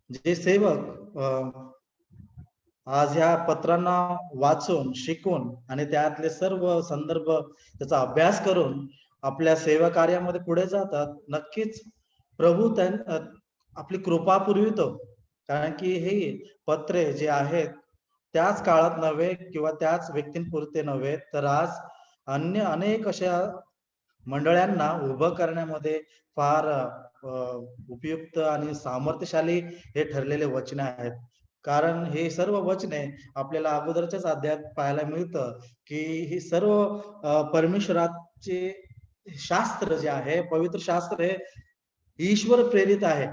जे सेवक आज ह्या पत्रांना वाचून शिकून आणि त्यातले सर्व संदर्भ त्याचा अभ्यास करून आपल्या सेवा कार्यामध्ये पुढे जातात, नक्कीच प्रभू आपली कृपा पुरवितो. कारण की हे पत्रे जे आहेत त्याच काळात नव्हे किंवा त्याच व्यक्तींपुरते नव्हे, तर आज अन्य अनेक अशा मंडळांना उभं करण्यामध्ये फार उपयुक्त आणि सामर्थ्यशाली हे ठरलेले वचन आहेत. कारण हे सर्व वचने आपल्याला अगोदरच्याच अध्यायात पाहायला मिळतं की ही सर्व परमेश्वराचे शास्त्र जे आहे, पवित्र शास्त्र हे ईश्वर प्रेरित आहे.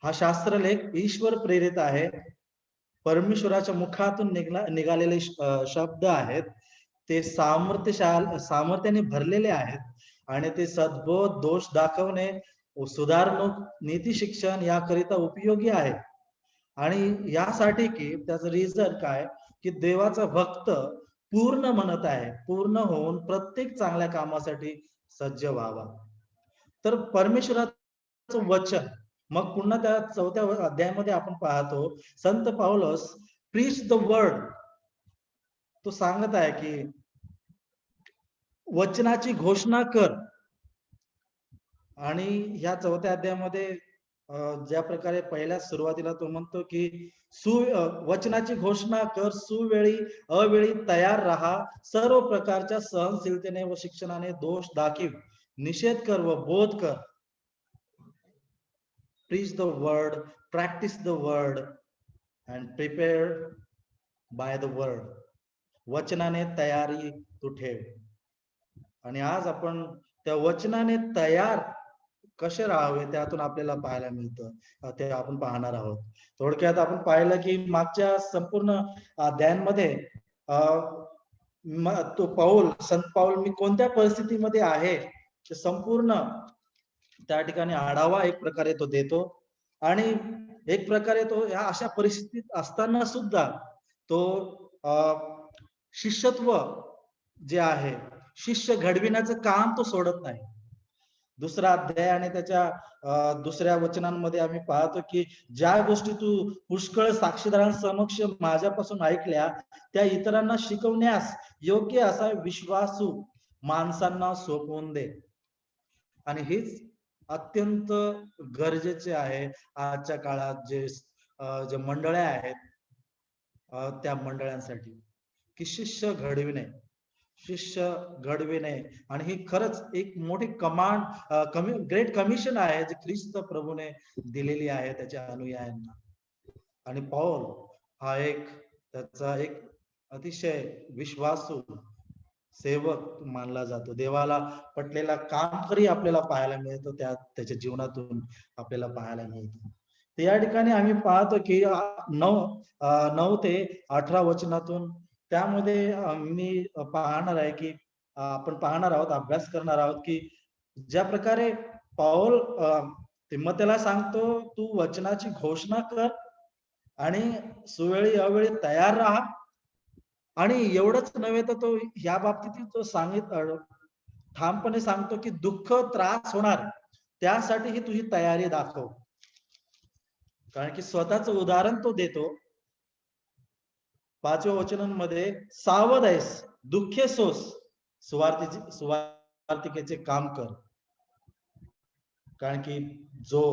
हा शास्त्रलेख ईश्वर प्रेरित आहे. परमेश्वराच्या मुखातून निघालेले शब्द आहेत. ते सामर्थ्याने भरलेले आहेत आणि ते सद्बोध, दोष दाखवणे, सुधारणूक, नीती शिक्षण याकरिता उपयोगी आहे. आणि यासाठी की त्याचं रिझन काय की देवाचा भक्त पूर्ण म्हणत आहे, पूर्ण होऊन प्रत्येक चांगल्या कामासाठी सज्ज व्हावा. तर परमेश्वराचं वचन मग पुन्हा त्या 4थ्या अध्यायामध्ये आपण पाहतो संत पाऊलस प्रीच द वर्ड, तो सांगत आहे की वचनाची घोषणा कर. आणि ह्या 4थ्या अध्यायामध्ये ज्या प्रकारे पहिल्या सुरुवातीला तो म्हणतो की वचनाची घोषणा कर, सुवेळी अवेळी तयार राहा, सर्व प्रकारच्या सहनशीलतेने व शिक्षणाने दोष दाखव, निषेध कर व बोध कर. Preach the word, practice the word and prepare by the word. वचनाने तयारी तू ठेव. आणि आज आपण त्या वचनाने तयार कसे राहावे त्यातून आपल्याला पाहायला मिळतं, ते आपण पाहणार आहोत. थोडक्यात आपण पाहिलं की मागच्या संपूर्ण अध्यायांमध्ये तो संत पाऊल मी कोणत्या परिस्थितीमध्ये आहे संपूर्ण त्या ठिकाणी आढावा एक प्रकारे तो देतो. आणि एक प्रकारे तो ह्या अशा परिस्थितीत असताना सुद्धा तो शिष्यत्व जे आहे, शिष्य घडविण्याचं काम तो सोडत नाही. दुसरा अध्याय आणि त्याच्या दुसऱ्या वचनांमध्ये आम्ही पाहतो की ज्या गोष्टी तू पुष्कळ साक्षीदारांसमक्ष माझ्यापासून ऐकल्या त्या इतरांना शिकवण्यास योग्य असा विश्वासू माणसांना सोपवून दे. आणि हेच अत्यंत गरजेचे आहे आजच्या काळात जे मंडळ्या आहेत त्या मंडळांसाठी, की शिष्य घडविणे. आणि ही खरंच एक मोठी ग्रेट कमिशन आहे जी ख्रिस्त प्रभूने दिलेली आहे त्याच्या अनुयायांना. आणि पौल हा त्याचा एक अतिशय विश्वासू सेवक मानला जातो. देवाला पटलेला कामकरी आपल्याला पाहायला मिळतो, त्याच्या जीवनातून आपल्याला पाहायला मिळतो. तर या ठिकाणी आम्ही पाहतो की 9 ते 18 वचनातून त्यामध्ये मी पाहणार आहे की आपण पाहणार आहोत, अभ्यास करणार आहोत की ज्या प्रकारे पौल तिमोथेला सांगतो तू वचनाची घोषणा कर आणि सुवेळी अवेळी तयार राहा. आणि एवढंच नव्हे तर तो या बाबतीत तो ठामपणे सांगतो की दुःख त्रास होणार त्यासाठी ही तुझी तयारी दाखव. कारण की स्वतःच उदाहरण तो देतो 5व्या वचनांमध्ये, सावध आहेस, दुःखे सोस, सुवार्तिकेचे काम कर. कारण की जो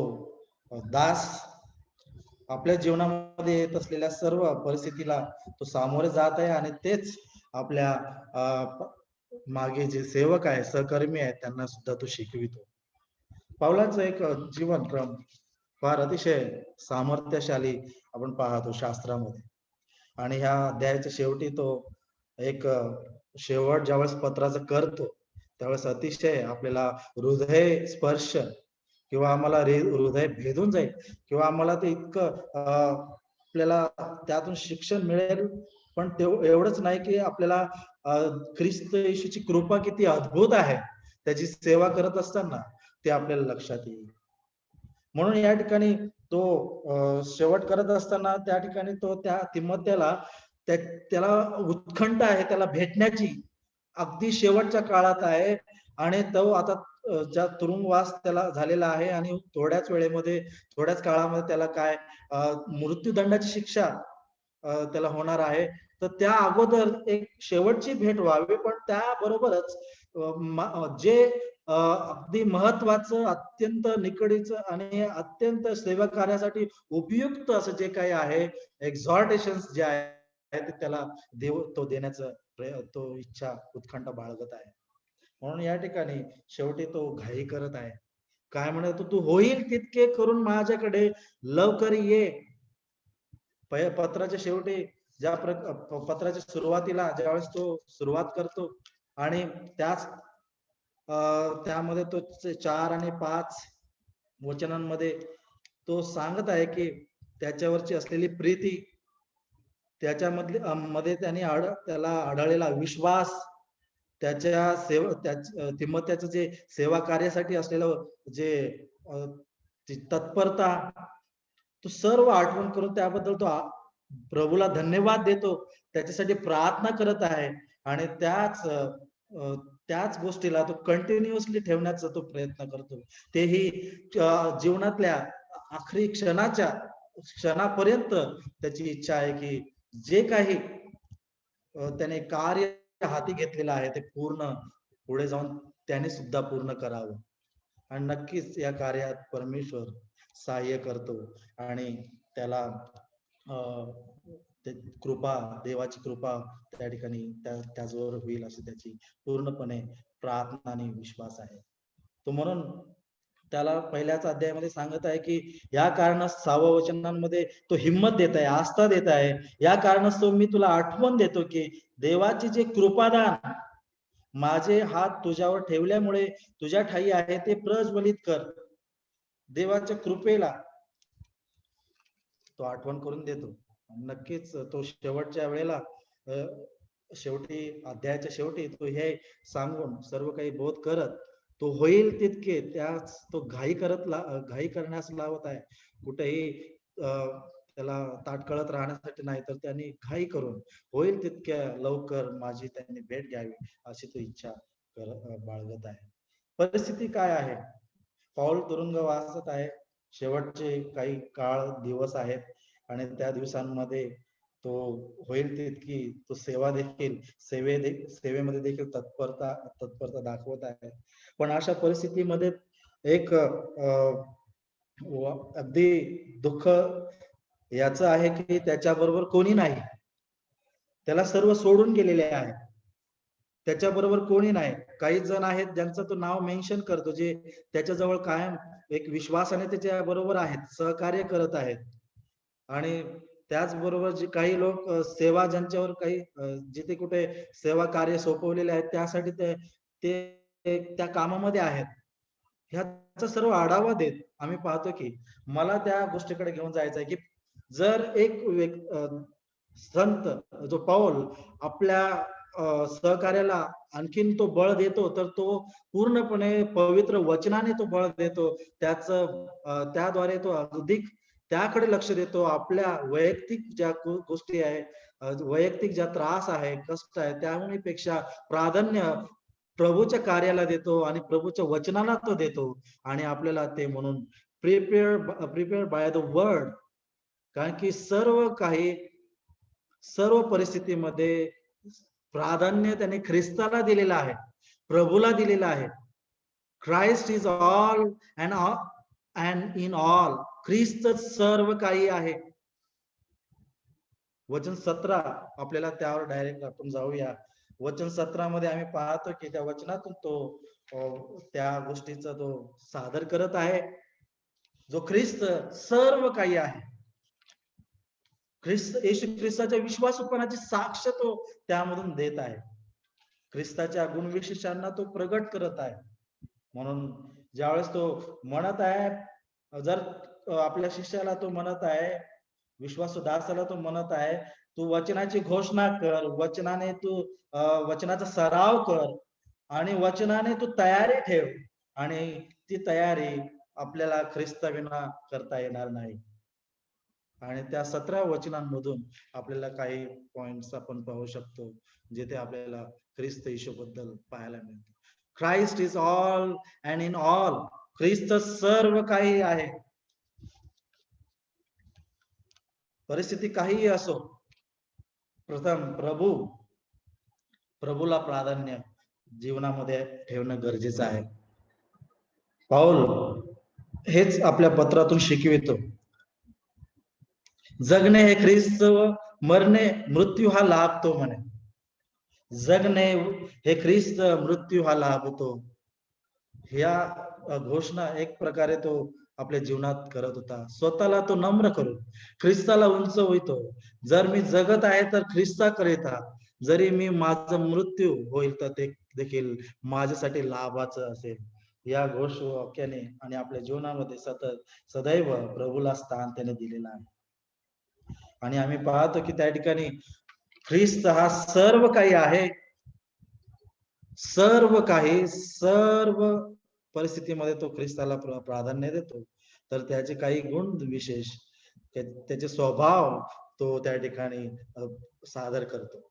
दास आपल्या जीवनामध्ये येत असलेल्या सर्व परिस्थितीला तो सामोरे जात आहे आणि तेच आपल्या मागे जे सेवक आहे, सहकर्मी आहेत, त्यांना सुद्धा तो शिकवितो. पावलाचं एक जीवनक्रम फार अतिशय सामर्थ्यशाली आपण पाहतो शास्त्रामध्ये. आणि ह्या अध्यायाच्या शेवटी तो एक शेवट ज्यावेळेस पत्राचं करतो त्यावेळेस अतिशय आपल्याला हृदय स्पर्श किंवा आम्हाला हृदय भेदून जाईल किंवा आम्हाला ते इतकं आपल्याला त्यातून शिक्षण मिळेल. पण एवढंच नाही की आपल्याला ख्रिस्त येशूची कृपा किती अद्भुत आहे त्याची सेवा करत असताना ते आपल्याला लक्षात येईल. म्हणून या ठिकाणी तो शेवट करत असताना त्या ठिकाणी तो त्या तिमोथेला त्याला उत्कंठ आहे त्याला भेटण्याची, अगदी शेवटच्या काळात आहे आणि तो आता ज्या तुरुंगवास त्याला झालेला आहे आणि थोड्याच वेळेमध्ये थोड्याच काळामध्ये त्याला काय मृत्यूदंडाची शिक्षा त्याला होणार आहे. तर त्या अगोदर एक शेवटची भेट व्हावी, पण त्याबरोबरच जे अगदी महत्वाचं, अत्यंत निकडीचं आणि अत्यंत सेवा कार्यासाठी उपयुक्त असं जे काही आहे, एक्झॉर्टेशन जे आहे ते त्याला तो देण्याचं तो इच्छा उत्कंठा बाळगत आहे. म्हणून या ठिकाणी शेवटी तो घाई करत आहे. काय म्हणत, तू होईल तितके करून माझ्याकडे लवकर ये. पत्राच्या शेवटी पत्राच्या सुरुवातीला ज्यावेळेस तो सुरुवात करतो आणि त्याच त्यामध्ये तो 4 आणि 5 वचनांमध्ये तो सांगत आहे की त्याच्यावरची असलेली प्रीती, त्याच्यामधली मध्ये त्याला आढळलेला विश्वास, तिमोथेचं जे सेवा कार्यासाठी असलेलं जे ती तत्परता, तो सर्व आठवण करून त्याबद्दल तो प्रभूला धन्यवाद देतो, त्याच्यासाठी प्रार्थना करत आहे आणि त्याच गोष्टीला तो कंटिन्युअसली ठेवण्याचा तो प्रयत्न करतो. तेही जीवनातल्या आखरी क्षणापर्यंत त्याची इच्छा आहे की जे काही त्याने कार्य हाती घेतलेलं आहे ते पूर्ण पुढे जाऊन त्याने सुद्धा पूर्ण करावं. आणि नक्कीच या कार्यात परमेश्वर सहाय्य करतो आणि त्याला कृपा, देवाची कृपा त्या ठिकाणी त्याचवर होईल अशी त्याची पूर्णपणे प्रार्थना आणि विश्वास आहे. तो म्हणून त्याला पहिल्याच अध्यायामध्ये सांगत आहे की या कारणास 6व्या वचनांमध्ये तो हिंमत देत आहे, आस्था देत आहे. या कारणास तो मी तुला आठवण देतो की देवाची जे कृपादान माझे हात तुझ्यावर ठेवल्यामुळे तुझ्या ठाई आहे ते प्रज्वलित कर. देवाच्या कृपेला तो आठवण करून देतो. नक्कीच तो शेवटच्या वेळेला शेवटी अध्यायाच्या शेवटी तो हे सांगून सर्व काही बोध करत तो होईल तितके तो घाई करण्यास लावत आहे. कुठेही त्याला ताटकळत राहण्यासाठी नाही, तर त्यांनी घाई करून होईल तितक्या लवकर माझी त्यांनी भेट घ्यावी अशी तो इच्छा बाळगत आहे. परिस्थिती काय आहे? पाऊल तुरुंगवासात आहे. शेवटचे काही काळ दिवस आहेत आणि त्या दिवसांमध्ये तो होईल तितकी तो सेवेमध्ये देखील तत्परता दाखवत आहे. पण अशा परिस्थितीमध्ये एक अगदी दुःख याचं आहे की त्याच्याबरोबर कोणी नाही. त्याला सर्व सोडून गेलेले आहे. त्याच्याबरोबर कोणी नाही. काही जण आहेत ज्यांचं तो नाव मेन्शन करतो, जे त्याच्याजवळ कायम एक विश्वासाने त्याच्या बरोबर आहेत, सहकार्य करत आहेत. आणि त्याचबरोबर जे काही लोक सेवा ज्यांच्यावर काही जिथे कुठे सेवा कार्य सोपवलेले आहेत त्यासाठी ते त्या कामामध्ये आहेत. ह्याचा सर्व आढावा देत आम्ही पाहतो की मला त्या गोष्टीकडे घेऊन जायचं आहे की जर एक संत जो पाऊल आपल्या सहकार्याला आणखीन तो बळ देतो, तर तो पूर्णपणे पवित्र वचनाने तो बळ देतो. त्याद्वारे तो अधिक त्याकडे लक्ष देतो. आपल्या वैयक्तिक ज्या गोष्टी आहे, वैयक्तिक ज्या त्रास आहे, कष्ट आहे, त्याहून पेक्षा प्राधान्य प्रभूच्या कार्याला देतो आणि प्रभूच्या वचनाला तो देतो. आणि आपल्याला ते म्हणून प्रिपेअर बाय द वर्ड, कारण की सर्व परिस्थितीमध्ये प्राधान्य त्याने ख्रिस्ताला दिलेलं आहे, प्रभूला दिलेलं आहे. Christ is all and in all. ख्रिस्त सर्व काही आहे. वचन 17 आपल्याला त्यावर डायरेक्ट आपण जाऊया. वचन 17 मध्ये आम्ही पाहतो की त्या वचनातून तो त्या गोष्टीचा तो सादर करत आहे. जो ख्रिस्त सर्व काही आहे, येशू ख्रिस्ताच्या विश्वासूपणाची साक्ष तो त्यामधून देत आहे. ख्रिस्ताच्या गुणविशेषांना तो प्रगट करत आहे. म्हणून ज्यावेळेस तो म्हणत आहे, जर आपल्या शिष्याला तो म्हणत आहे, विश्वासू दासाला तो म्हणत आहे, तू वचनाची घोषणा कर, वचनाचा सराव कर आणि वचनाने तू तयारी ठेव. आणि ती तयारी आपल्याला ख्रिस्ताविना करता येणार नाही. आणि त्या 17 वचनांमधून आपल्याला काही पॉइंट्स आपण पाहू शकतो, जिथे आपल्याला ख्रिस्त येशू बद्दल पाहायला मिळतं. Christ is all and in all. ख्रिस्त सर्व काही आहे. परिस्थिती काहीही असो, प्रथम प्रभूला प्राधान्य जीवनामध्ये ठेवणं गरजेचं आहे. पाऊल हेच आपल्या पत्रातून शिकवितो. जगणे हे ख्रिस्त, मरणे मृत्यू हा लाभतो म्हणे. जगणे हे ख्रिस्त, मृत्यू हा लाभतो. ह्या घोषणा एक प्रकारे तो आपल्या जीवनात करत होता. स्वतःला तो नम्र करून ख्रिस्ताला उंच होईतो. जर मी जगत आहे तर ख्रिस्ता करिता, जरी मी माझं मृत्यू होईल तर ते देखील माझ्यासाठी लाभाचं असेल. या घोष वाक्याने आणि आपल्या जीवनामध्ये सदैव प्रभूला स्थान त्याने दिलेलं आहे. आणि आम्ही पाहतो की त्या ठिकाणी ख्रिस्त हा सर्व काही आहे. सर्व काही, सर्व परिस्थितीमध्ये तो ख्रिस्ताला प्राधान्य देतो. तर त्याचे काही गुण विशेष, त्याचे स्वभाव तो त्या ठिकाणी सादर करतो.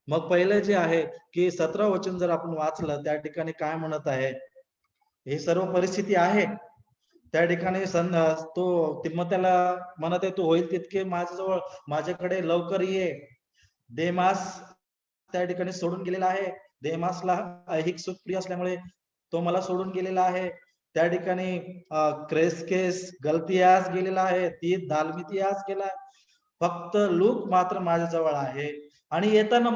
मग पहिले जे आहे की 17 वचन जर आपण वाचलं, त्या ठिकाणी काय म्हणत आहे, हे सर्व परिस्थिती आहे. त्या ठिकाणी तो तिमोथेला म्हणत आहे, तू होईल तितके माझ्याजवळ, माझ्याकडे लवकर ये. देमास त्या ठिकाणी सोडून गेलेला आहे. देमासला ऐहिक सुख प्रिय असल्यामुळे तो मला सोडून गेलेला आहे. त्या ठिकाणी क्रेस्केस गलतियास गेलेला आहे, ती दालमितियास गेला. फक्त लूक मात्र माझ्याजवळ आहे. आणि येताना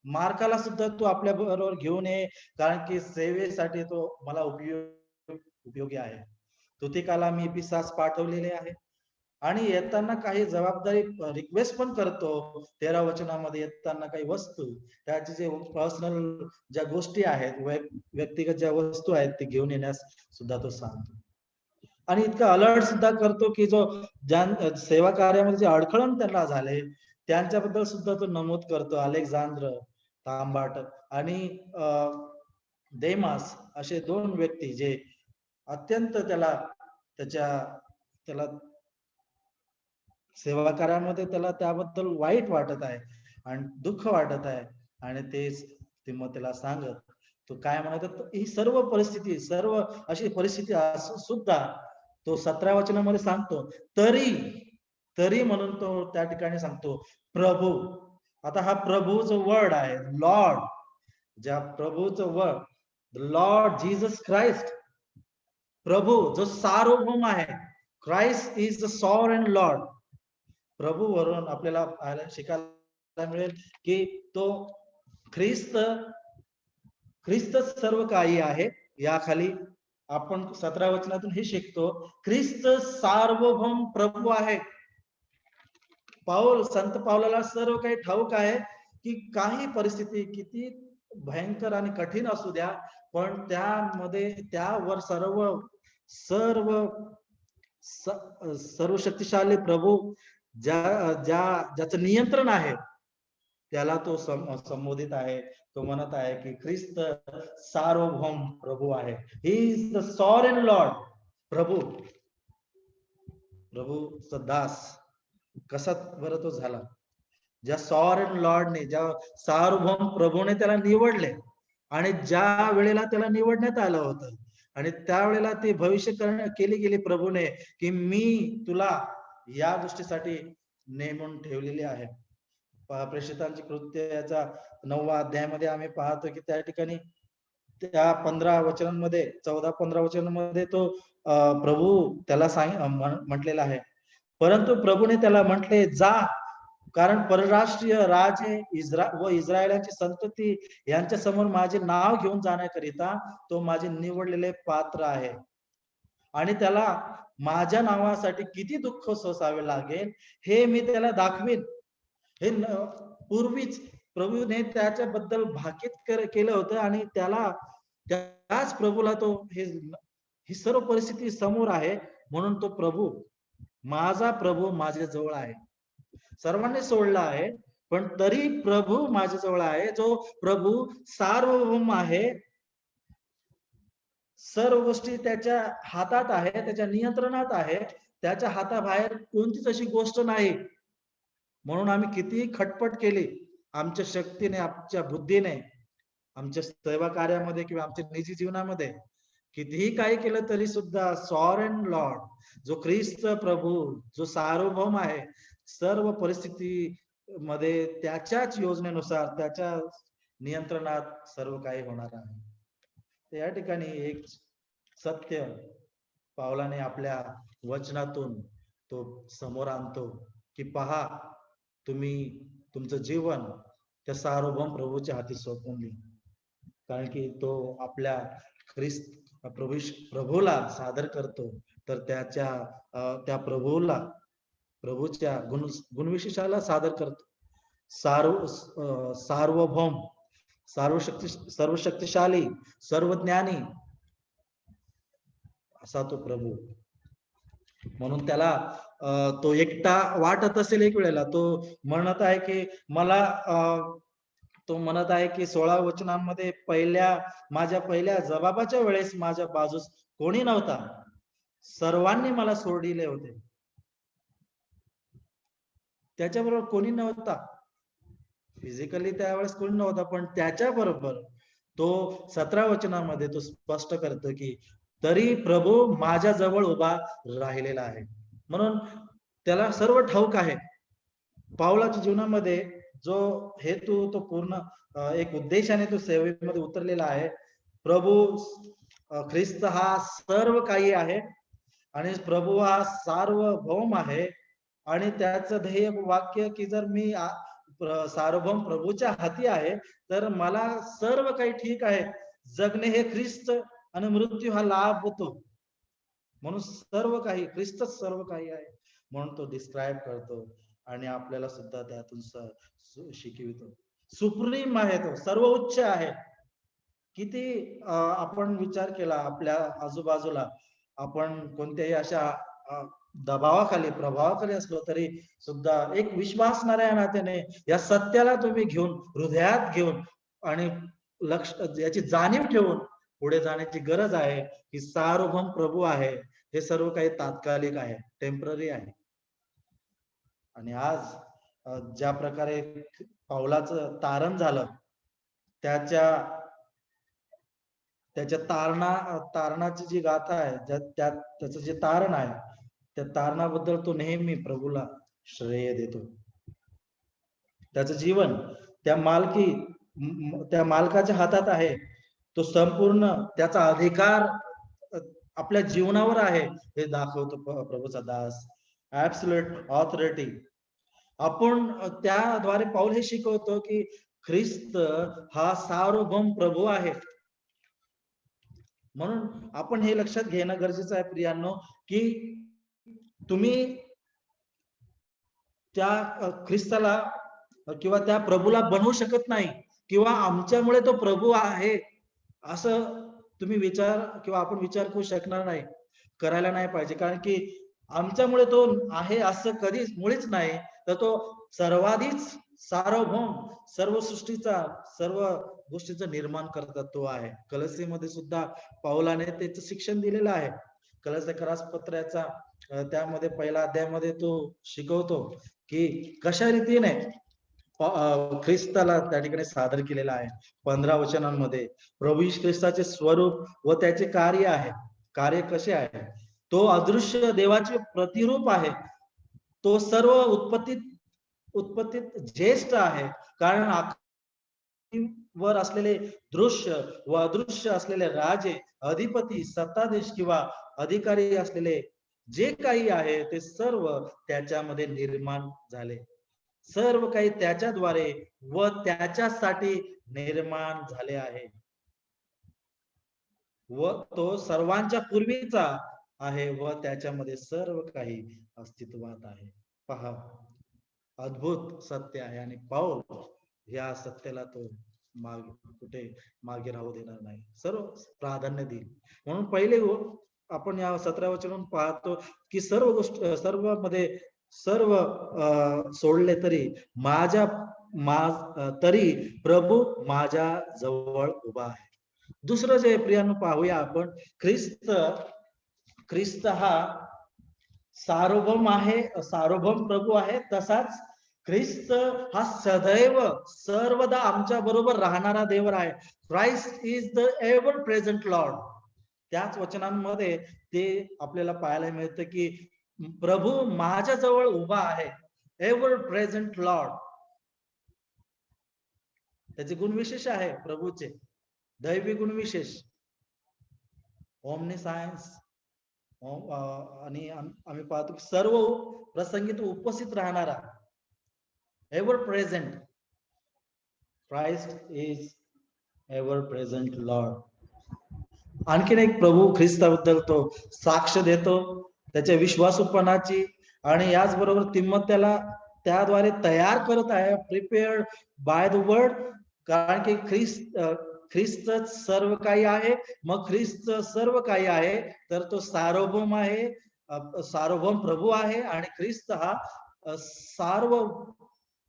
मार्काला सुद्धा तू आपल्या बरोबर घेऊन ये, कारण की सेवेसाठी तो मला उपयोगी आहे. तुतिकाला मी इफिसास पाठवलेले आहे. आणि येताना काही जबाबदारी रिक्वेस्ट पण करतो. 13 वचनामध्ये येताना काही वस्तू, त्याचे जे पर्सनल ज्या गोष्टी आहेत, व्यक्तिगत ज्या वस्तू आहेत, ते घेऊन येण्यास सुद्धा तो सांगतो. आणि इतका अलर्ट सुद्धा करतो की जो सेवा कार्यामध्ये जे अडखळण त्यांना झाले, त्यांच्याबद्दल सुद्धा तो नमूद करतो. अलेक्झांद्र तांबाट आणि देमास असे 2 व्यक्ती जे अत्यंत त्याला सेवा कार्यामध्ये त्याला त्याबद्दल वाईट वाटत आहे आणि दुःख वाटत आहे. आणि तेच तिमोथेला सांगत तो काय म्हणत, ही सर्व परिस्थिती, सर्व अशी परिस्थिती असून सुद्धा तो 17 वचनामध्ये सांगतो, तरी म्हणून तो त्या ठिकाणी सांगतो प्रभू. आता हा प्रभूचं वर्ड आहे, लॉर्ड. ज्या प्रभूचं वर्ड, लॉर्ड जीसस क्राइस्ट, प्रभू जो सार्वभौम आहे. Christ is the sovereign Lord. प्रभू वरून आपल्याला शिकायला मिळेल की तो ख्रिस्त सर्व काही आहे. या खाली आपण 17 वचनातून हे शिकतो, ख्रिस्त सार्वभौम प्रभू आहे. संत पावलाला सर्व काही ठाऊक आहे की काही परिस्थिती किती भयंकर आणि कठीण असू द्या, पण त्यामध्ये त्यावर सर्व शक्तिशाली प्रभू ज्याचं नियंत्रण आहे, त्याला तो संबोधित आहे. तो म्हणत आहे की ख्रिस्त सार्वभौम प्रभू आहे. He is the sovereign Lord. प्रभूचा दास कसा बरं तो झाला, ज्या सॉव्हरेन लॉर्डने, ज्या सार्वभौम प्रभूने त्याला निवडले, आणि ज्या वेळेला त्याला निवडण्यात आलं होतं, आणि त्यावेळेला ती भविष्य केली गेली प्रभूने की मी तुला या गोष्टीसाठी नेमून ठेवलेली आहे. प्रेषितांची कृत्य याचा 9व्या अध्यायामध्ये आम्ही पाहतो की त्या ठिकाणी त्या 15 वचनांमध्ये, 14-15 वचनांमध्ये तो प्रभू त्याला म्हटलेला आहे. परंतु प्रभूने त्याला म्हटले, जा, कारण परराष्ट्रीय राजे व इस्रायलाची संतती यांच्या समोर माझे नाव घेऊन जाण्याकरिता तो माझे निवडलेले पात्र आहे. आणि त्याला माझ्या नावासाठी किती दुःख सोसावे लागेल हे मी त्याला दाखवीन. हे पूर्वीच प्रभूने त्याच्याबद्दल भाकीत केलं होतं, आणि त्याच प्रभूला तो ही सर्व परिस्थिती समोर आहे. म्हणून तो माझा प्रभू माझ्या जवळ आहे. सर्वांनी सोडला आहे, पण तरी प्रभू माझ्या जवळ आहे. जो प्रभू सार्वभौम आहे, सर्व गोष्टी त्याच्या हातात आहे, त्याच्या नियंत्रणात आहे. त्याच्या हाताबाहेर कोणतीच अशी गोष्ट नाही. म्हणून आम्ही कितीही खटपट केली आमच्या शक्तीने, आमच्या बुद्धीने, आमच्या सेवा कार्यामध्ये किंवा आमच्या निजी जीवनामध्ये कितीही काही केलं तरी सुद्धा सॉव्हरेन लॉर्ड, जो ख्रिस्त प्रभू, जो सार्वभौम आहे, सर्व परिस्थिती मध्ये त्याच्याच योजनेनुसार, त्याच्या नियंत्रणात सर्व काही होणार आहे. तर या ठिकाणी एक सत्य पावलाने आपल्या वचनातून तो समोर आणतो की पहा, तुम्ही तुमचं जीवन त्या सार्वभौम प्रभूच्या हाती सोपवून द्या. कारण की तो आपल्या ख्रिस्त प्रभूला सादर करतो, तर त्या प्रभूच्या गुणविशेषाला सादर करतो. सार्वभौम, सर्वशक्तिशाली, सर्वज्ञानी असा तो प्रभू. म्हणून त्याला तो एकटा वाटत असेल एक वेळेला. तो म्हणत आहे की मला तो म्हणत आहे की 16 वचनांमध्ये माझ्या पहिल्या जबाबाच्या वेळेस माझ्या बाजूस कोणी नव्हता, सर्वांनी मला सोडिले होते. त्याच्याबरोबर कोणी नव्हता, फिजिकली त्यावेळेस कोणी नव्हता, पण त्याच्याबरोबर तो 17 वचनामध्ये तो स्पष्ट करतो की तरी प्रभू माझ्या जवळ उभा राहिलेला आहे. म्हणून त्याला सर्व ठाऊक आहे. पावलाच्या जीवनामध्ये जो हेतू तो पूर्ण एक उद्देशाने तो सेवेमध्ये उतरलेला आहे. प्रभू ख्रिस्त हा सर्व काही आहे आणि प्रभू हा सार्वभौम आहे आणि त्याचं ध्येय वाक्य की जर मी सार्वभौम प्रभूच्या हाती आहे तर मला सर्व काही ठीक आहे. जगणे हे ख्रिस्त आणि मृत्यू हा लाभ होतो. म्हणून सर्व काही ख्रिस्तच सर्व काही आहे म्हणून तो डिस्क्राईब करतो आणि आपल्याला सुद्धा त्यातून शिकवितो. सुप्रीम आहे, तो सर्वोच्च आहे. किती आपण विचार केला आपल्या आजूबाजूला, आपण कोणत्याही अशा दबावाखाली प्रभावाखाली असलो तरी सुद्धा एक विश्वासणाऱ्या नात्याने या सत्याला तुम्ही घेऊन, हृदयात घेऊन आणि लक्ष याची जाणीव ठेवून पुढे जाण्याची गरज आहे की सार्वभौम प्रभू आहे, हे सर्व काही तात्कालिक आहे, टेम्पररी आहे. आणि आज ज्या प्रकारे पावलाचं तारण झालं, त्याच्या तारणाची जी गाथा आहे, त्याचं जे तारण आहे, त्या तारणाबद्दल तो नेहमी प्रभूला श्रेय देतो. त्याचं जीवन त्या मालकाच्या हातात आहे. तो संपूर्ण त्याचा अधिकार आपल्या जीवनावर आहे हे दाखवतो प्रभूचा दास. Absolute authority. आपण त्याद्वारे पाऊल हे शिकवतो की ख्रिस्त हा सार्वभौम प्रभू आहे. म्हणून आपण हे लक्षात घेणं गरजेचं आहे प्रियांनो की तुम्ही त्या ख्रिस्ताला किंवा त्या प्रभूला बनवू शकत नाही किंवा आमच्यामुळे तो प्रभू आहे असं तुम्ही आपण विचार करू शकणार नाही, करायला नाही पाहिजे. कारण की आमच्यामुळे तो आहे असं कधीच मुळीच नाही. तर तो सर्वाधीच सार्वभौम, सर्व सृष्टीचा, सर्व गोष्टीचं निर्माण करतात तो आहे. कलसीमध्ये सुद्धा पाऊलाने त्याचं शिक्षण दिलेलं आहे. कलस पत्राचा त्यामध्ये पहिल्या अध्यायामध्ये तो शिकवतो की कशा रीतीने ख्रिस्ताला त्या ठिकाणी सादर केलेला आहे. 15 वचनांमध्ये प्रभू येशू ख्रिस्ताचे स्वरूप व त्याचे कार्य आहे. कार्य कसे आहे? तो अदृश्य देवाचे प्रतिरूप आहे. तो सर्व उत्पत्तीत ज्येष्ठ आहे. कारण वर असलेले दृश्य व अदृश्य असलेले राजे, अधिपती, सत्ताधीश किंवा अधिकारी असलेले जे काही आहे ते सर्व त्याच्यामध्ये निर्माण झाले. सर्व काही त्याच्याद्वारे व त्याच्यासाठी निर्माण झाले आहे व तो सर्वांच्या पूर्वीचा आहे व त्याच्यामध्ये सर्व काही अस्तित्वात आहे. पहा, अद्भुत सत्य आहे आणि पाऊल या सत्याला तो कुठे मागे राहू देणार नाही, सर्व प्राधान्य देईल. म्हणून पहिले आपण या 17 वचनातून पाहतो की सर्व मध्ये सर्व सोडले तरी प्रभू माझ्या जवळ उभा आहे. दुसरं जे प्रियांनो पाहूया आपण, ख्रिस्त हा सार्वभौम आहे, सार्वभौम प्रभू आहे. तसाच ख्रिस्त हा सदैव सर्वदा आमच्या बरोबर राहणारा देव आहे. Christ is the ever present Lord. त्याच वचनांमध्ये ते आपल्याला पाहायला मिळतं की प्रभू माझ्या जवळ उभा आहे. Ever present Lord. त्याचे गुणविशेष आहे प्रभूचे, दैवी गुणविशेष. ओमनीसायन्स, आणि आम्ही पाहतो की सर्व प्रसंगी तो उपस्थित राहणारा, ever present. Christ is ever present Lord. आणखीन एक प्रभू ख्रिस्ताबद्दल तो साक्ष देतो त्याच्या विश्वासूपणाची, आणि याचबरोबर तिम्मत्याला त्याद्वारे तयार करत आहे, प्रिपेअर्ड बाय द वर्ड. कारण की ख्रिस्त सर्व काही आहे. मग ख्रिस्त सर्व काही आहे तर तो सार्वभौम आहे, सार्वभौम प्रभू आहे. आणि ख्रिस्त हा सार्व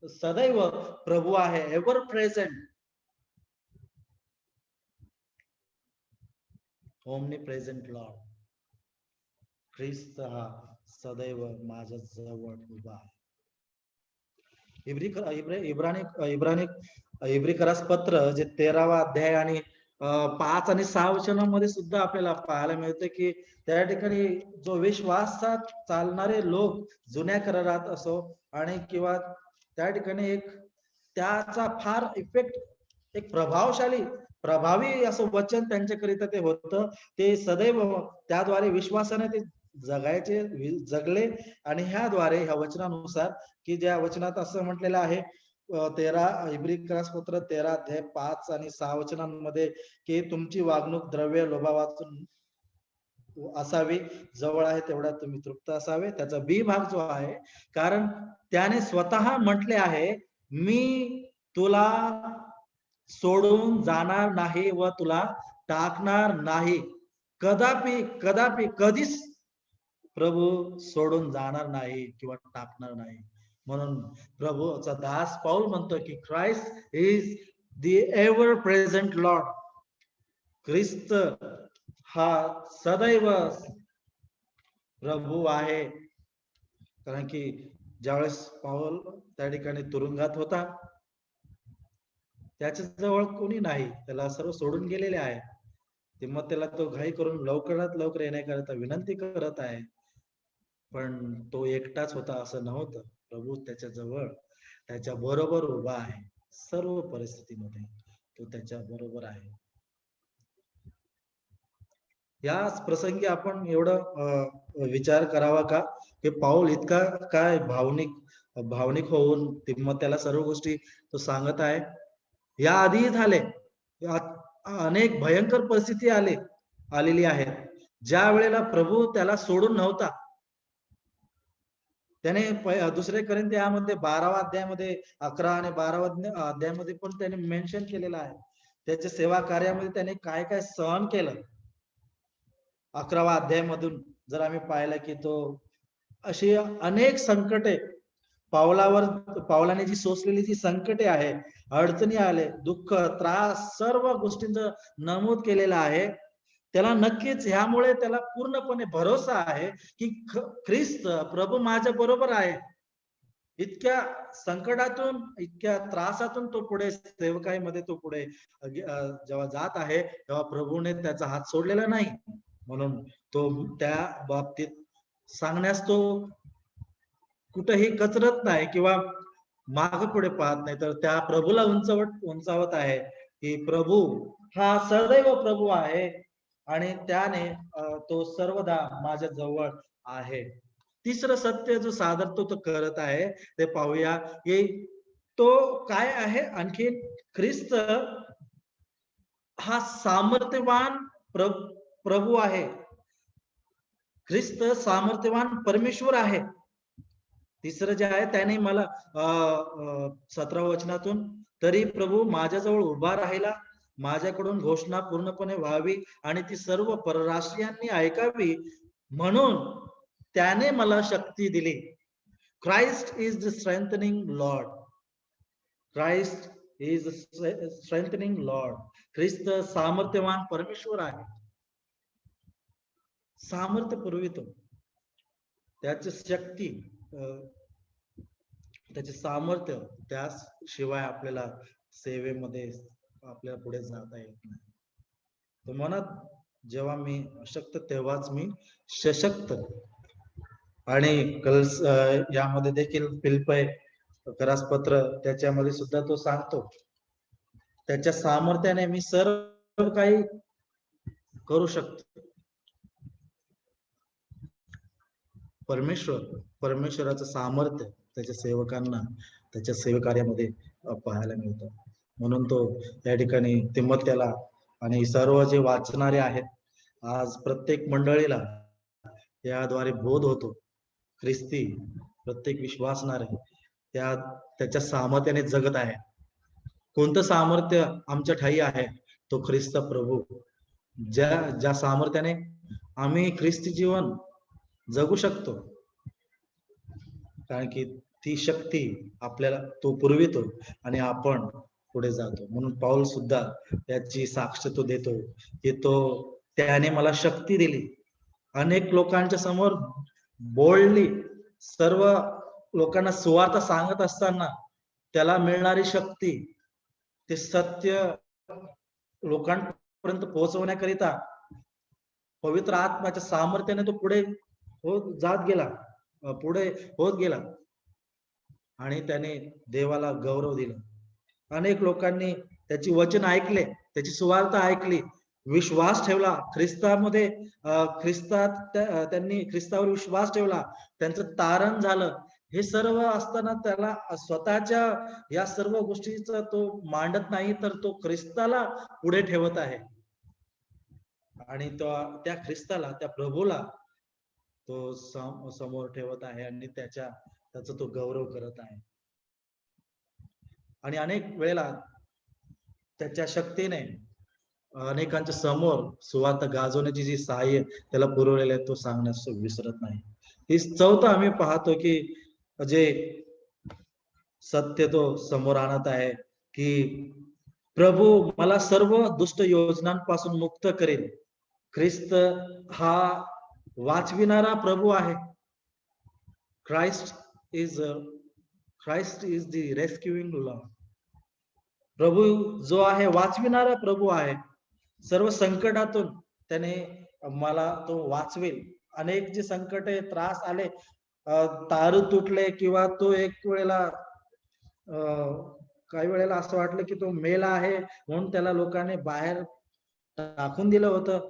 सदैव प्रभू आहे, ever present, omnipresent Lord. ख्रिस्त हा सदैव माझ्या जवळ उभा आहे. इब्रानिकरास पत्र जे 13वा अध्याय आणि 5 आणि 6 वचनांमध्ये सुद्धा आपल्याला पाहायला मिळते की त्या ठिकाणी जो विश्वासात चालणारे लोक जुन्या करारात असो आणि किंवा त्या ठिकाणी एक त्याचा फार इफेक्ट, एक प्रभावी असं वचन त्यांच्याकरिता ते होतं. ते सदैव त्याद्वारे विश्वासाने ते जगले. आणि ह्याद्वारे ह्या वचनानुसार की ज्या वचनात असं म्हटलेलं आहे, 13 अध्याय 5 आणि 6 वचनांमध्ये की तुमची वागणूक द्रव्य लोभावातून असावी, जवळ आहे तेवढा तुम्ही तृप्त असावे. त्याचा बी भाग जो आहे, कारण त्याने स्वतः म्हटले आहे, मी तुला सोडून जाणार नाही व तुला टाकणार नाही. कदापि कदापि कधीच प्रभू सोडून जाणार नाही किंवा टाकणार नाही. म्हणून प्रभूचा दास पाऊल म्हणतो की Christ is the ever present Lord. ख्रिस्त हा सदैव प्रभू आहे. कारण की ज्यावेळेस पाऊल त्या ठिकाणी तुरुंगात होता, त्याच्या जवळ कोणी नाही, त्याला सर्व सोडून गेलेले आहे. ते मग त्याला तो घाई करून लवकरात लवकर येण्याकरता विनंती करत आहे. पण तो एकटाच होता असं नव्हतं. प्रभू त्याच्या जवळ, त्याच्या बरोबर उभा आहे. सर्व परिस्थितीमध्ये तो त्याच्या बरोबर आहे. याच प्रसंगी आपण एवढं विचार करावा का की पाऊल इतका काय भावनिक होऊन तिम्मत्याला सर्व गोष्टी तो सांगत आहे. या आधीही झाले, अनेक भयंकर परिस्थिती आलेली आहे, ज्या वेळेला प्रभू त्याला सोडून नव्हता. त्याने दुसरे करिंथ यामध्ये 12वा अध्यायामध्ये 11 आणि 12वा अध्यायामध्ये पण त्याने मेन्शन केलेलं आहे त्याच्या सेवा कार्यामध्ये त्याने काय काय सहन केलं. 11वा अध्यायामधून जर आम्ही पाहिलं की तो अशी अनेक संकटे पावलाने जी सोसलेली जी संकटे आहे, अडचणी आले, दुःख, त्रास, सर्व गोष्टींचं नमूद केलेलं आहे. त्याला नक्कीच ह्यामुळे त्याला पूर्णपणे भरोसा आहे की ख्रिस्त प्रभू माझ्या बरोबर आहे. इतक्या संकटातून, इतक्या त्रासातून तो पुढे सेवकाईमध्ये तो पुढे जेव्हा जात आहे तेव्हा प्रभूने त्याचा हात सोडलेला नाही. म्हणून तो त्या बाबतीत सांगण्यास तो कुठेही कचरत नाही किंवा माग पुढे पाहत नाही, तर त्या प्रभूला उंचावत आहे की प्रभू हा सदैव प्रभू आहे आणि त्याने तो सर्वदा माझ्या जवळ आहे. तिसरं सत्य जो सादर तो करत आहे ते पाहूया की तो काय आहे. आणखी ख्रिस्त हा सामर्थ्यवान प्रभू आहे. ख्रिस्त सामर्थ्यवान परमेश्वर आहे. तिसरं जे आहे त्याने मला 17 वचनातून, तरी प्रभू माझ्याजवळ उभा राहिला, माझ्याकडून घोषणा पूर्णपणे व्हावी आणि ती सर्व परराष्ट्रीयांनी ऐकावी म्हणून त्याने मला शक्ती दिली. Christ is the strengthening Lord. Christ is strengthening Lord. ख्रिस्त सामर्थ्यवान परमेश्वर आहे. सामर्थ्य पुरवितो, त्याची शक्ती त्याचे सामर्थ्य, त्याशिवाय आपल्याला सेवेमध्ये आपल्याला पुढे जाता येत नाही. तो म्हणत, जेव्हा मी अशक्त तेव्हाच मी सशक्त. आणि यामध्ये देखील फिलिप्पी करासपत्र त्याच्यामध्ये सुद्धा तो सांगतो, त्याच्या सामर्थ्याने मी सर्व काही करू शकतो. परमेश्वराचं सामर्थ्य त्याच्या सेवकांना त्याच्या सेवकार्यामध्ये पाहायला मिळतं. म्हणून तो या ठिकाणी तिमोथेला आणि सर्व जे वाचणारे आहेत, आज प्रत्येक मंडळीला याद्वारे बोध होतो, ख्रिस्ती प्रत्येक विश्वासणारे त्याच्या सामर्थ्याने जगत आहे. कोणतं सामर्थ्य आमच्या ठाई आहे? तो ख्रिस्त प्रभू, ज्या सामर्थ्याने आम्ही ख्रिस्ती जीवन जगू शकतो. कारण की ती शक्ती आपल्याला तो पुरवितो आणि आपण पुढे जातो. म्हणून पाऊल सुद्धा याची साक्ष तो देतो की त्याने मला शक्ती दिली. अनेक लोकांच्या समोर बोल्डली सर्व लोकांना सुवार्ता सांगत असताना त्याला मिळणारी शक्ती, ते सत्य लोकांपर्यंत पोहोचवण्याकरिता पवित्र आत्म्याच्या सामर्थ्याने तो पुढे होत गेला आणि त्याने देवाला गौरव दिला. अनेक लोकांनी त्याची वचन ऐकले, त्याची सुवार्ता ऐकली, विश्वास ठेवला ख्रिस्तामध्ये, त्यांनी ख्रिस्तावर विश्वास ठेवला, त्यांचं तारण झालं. हे सर्व असताना त्याला स्वतःच्या या सर्व गोष्टीचा तो मांडत नाही, तर तो ख्रिस्ताला पुढे ठेवत आहे आणि त्या ख्रिस्ताला, त्या प्रभूला तो समोर ठेवत आहे आणि त्याचा तो गौरव करत आहे. आणि अनेक वेळेला त्याच्या शक्तीने अनेकांच्या समोर सुवार्ता गाजवण्याची जी सहाय्य त्याला पुरवलेले आहे, तो सांगण्यास विसरत नाही. ही चौथं आम्ही पाहतो की जे सत्य तो समोर आणत आहे की प्रभू मला सर्व दुष्ट योजनांपासून मुक्त करेल. ख्रिस्त हा वाचविणारा प्रभू आहे. Christ is the rescuing Lord. प्रभू जो आहे वाचविणारा प्रभू आहे. सर्व संकटातून त्याने मला तो वाचवेल. अनेक जे संकट त्रास आले, तारू तुटले, किंवा तो एक वेळेला काही वेळेला असं वाटलं की तो मेला आहे म्हणून त्याला लोकांनी बाहेर टाकून दिलं होतं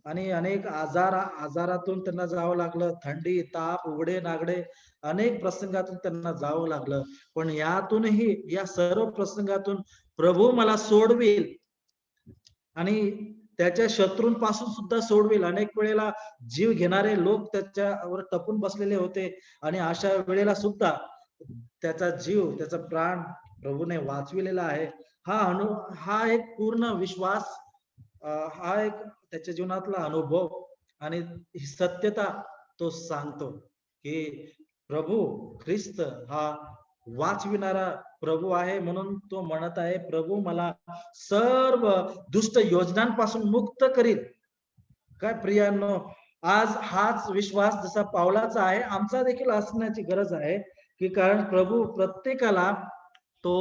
आणि अनेक आजारातून त्यांना जावं लागलं. थंडी, ताप, उघडे नागडे अनेक प्रसंगातून त्यांना जावं लागलं. पण यातूनही, या सर्व प्रसंगातून प्रभू मला सोडवेल आणि त्याच्या शत्रूंपासून सुद्धा सोडवेल. अनेक वेळेला जीव घेणारे लोक त्याच्यावर टपून बसलेले होते आणि अशा वेळेला सुद्धा त्याचा जीव, त्याचा प्राण प्रभूने वाचविलेला आहे. हा एक पूर्ण विश्वास, हा एक त्याच्या जीवनातला अनुभव आणि ही सत्यता तो सांगतो की प्रभू ख्रिस्त हा वाचविणारा प्रभू आहे. म्हणून तो म्हणत आहे, प्रभू मला सर्व दुष्ट योजनांपासून मुक्त करील. काय प्रियांनो, आज हाच विश्वास जसा पावलाचा आहे, आमचा देखील असण्याची गरज आहे की कारण प्रभू प्रत्येकाला तो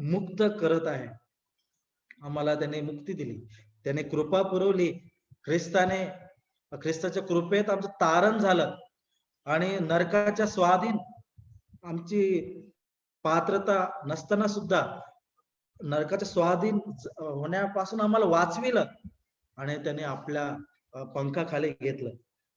मुक्त करत आहे. आम्हाला त्याने मुक्ती दिली, त्याने कृपा पुरवली. ख्रिस्ताच्या कृपेत आमचं तारण झालं आणि नरकाच्या स्वाधीन आमची पात्रता नसताना सुद्धा नरकाच्या स्वाधीन होण्यापासून आम्हाला वाचविलं आणि त्याने आपल्या पंखाखाली घेतलं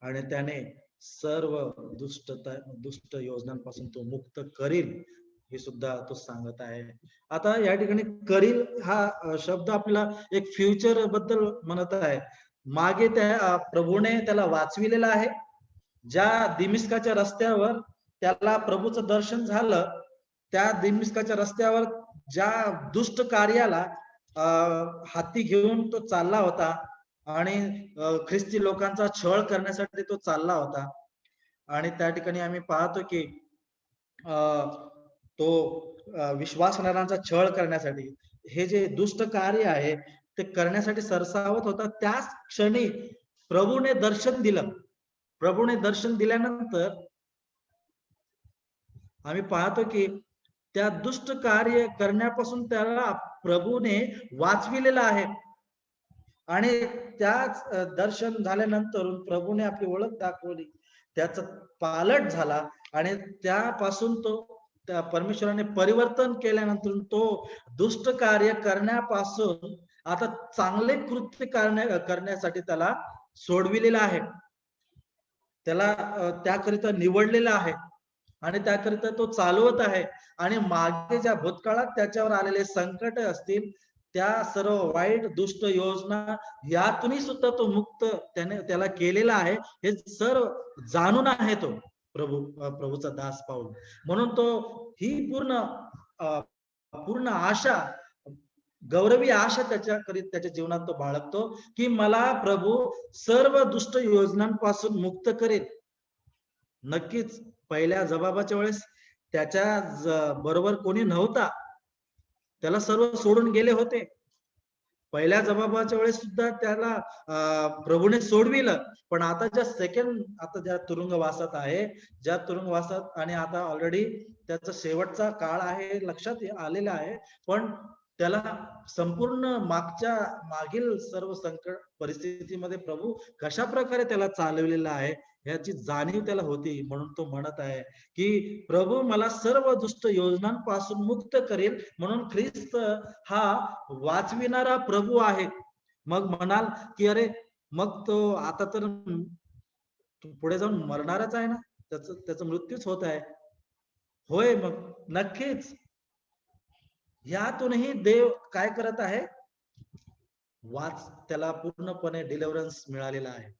आणि त्याने सर्व दुष्ट योजनांपासून तो मुक्त करील, हे सुद्धा तो सांगत आहे. आता या ठिकाणी करील हा शब्द आपल्याला एक फ्युचर बद्दल म्हणत आहे. मागे त्या प्रभूने त्याला वाचविलेला आहे. ज्या दिमिस्काच्या रस्त्यावर त्याला प्रभूचं दर्शन झालं, त्या दिमिस्काच्या रस्त्यावर ज्या दुष्ट कार्याला हाती घेऊन तो चालला होता आणि ख्रिस्ती लोकांचा छळ करण्यासाठी तो चालला होता. आणि त्या ठिकाणी आम्ही पाहतो की तो विश्वासणाऱ्यांचा छळ करण्यासाठी, हे जे दुष्ट कार्य आहे ते करण्यासाठी सरसावत होता. त्याच क्षणी प्रभूने दर्शन दिलं. प्रभूने दर्शन दिल्यानंतर आम्ही पाहतो की त्या दुष्ट कार्य करण्यापासून त्याला प्रभूने वाचविलेलं आहे. आणि त्याच दर्शन झाल्यानंतर प्रभूने आपली ओळख दाखवली, त्याचा पालट झाला आणि त्यापासून तो त्या परमेश्वराने परिवर्तन केल्यानंतर तो दुष्ट कार्य करण्यापासून आता चांगले कृत्य करण्यासाठी त्याला सोडविलेला आहे. त्याला त्याकरिता निवडलेला आहे आणि त्याकरिता तो चालवत आहे. आणि मागे ज्या भूतकाळात त्याच्यावर आलेले संकट असतील, त्या सर्व वाईट दुष्ट योजना यातूनही सुद्धा तो मुक्त त्याला केलेला आहे. हे सर्व जाणून आहे तो प्रभूचा दास पाऊल. म्हणून तो ही पूर्ण आशा, गौरवी आशा त्याच्या जीवनात तो बाळगतो की मला प्रभू सर्व दुष्ट योजनांपासून मुक्त करेल. नक्कीच पहिल्या जबाबाच्या वेळेस त्याच्या बरोबर कोणी नव्हता, त्याला सर्व सोडून गेले होते. पहिल्या जबाबाच्या वेळेस सुद्धा त्याला प्रभूने सोडविलं. पण आता ज्या तुरुंगवासात आहे, ज्या तुरुंगवासात आणि आता ऑलरेडी त्याचा शेवटचा काळ आहे लक्षात आलेला आहे, पण त्याला संपूर्ण मागील सर्व संकट परिस्थितीमध्ये प्रभू कशा प्रकारे त्याला चालवलेला आहे याची जाणीव त्याला होती. म्हणून तो म्हणत आहे की प्रभू मला सर्व दुष्ट योजनांपासून मुक्त करेल. म्हणून ख्रिस्त हा वाचविणारा प्रभू आहे. मग म्हणाल की अरे मग तो आता तर पुढे जाऊन मरणारच आहे ना, त्याचा मृत्यूच होत आहे. होय, मग नक्कीच यातूनही देव काय करत आहे, त्याला पूर्णपणे डिलिव्हरन्स मिळालेला आहे.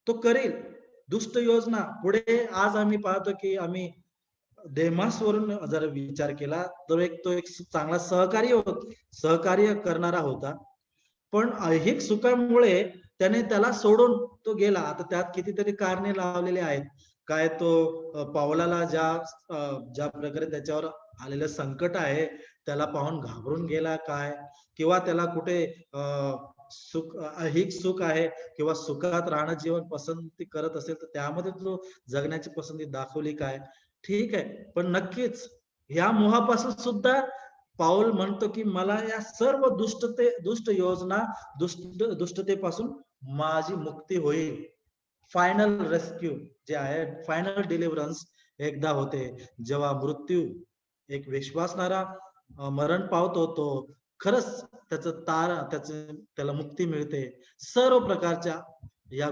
तो करेल दुष्ट योजना पुढे. आज आम्ही पाहतो की आम्ही देमास वरून जर विचार केला तर तो एक चांगला सहकार्य करणारा होता. पण ऐहिक सुखामुळे त्याला सोडून तो गेला. आता त्यात कितीतरी कारणे लावलेले आहेत. काय तो पावलाला ज्या प्रकारे त्याच्यावर आलेलं संकट आहे त्याला पाहून घाबरून गेला काय, किंवा त्याला कुठे ऐहिक सुख आहे किंवा सुखात राहणं जीवन पसंती करत असेल तर त्यामध्ये तो जगण्याची पसंती दाखवली काय. ठीक आहे, पण नक्कीच या मोहापासून सुद्धा पाऊल म्हणतो की मला या सर्व दुष्ट योजना, दुष्टतेपासून माझी मुक्ती होईल. फायनल रेस्क्यू जे आहे, फायनल डिलिव्हरन्स एकदा होते जेव्हा मृत्यू एक विश्वासणारा मरण पावतो. तो खरंच त्याला मुक्ती मिळते सर्व प्रकारच्या या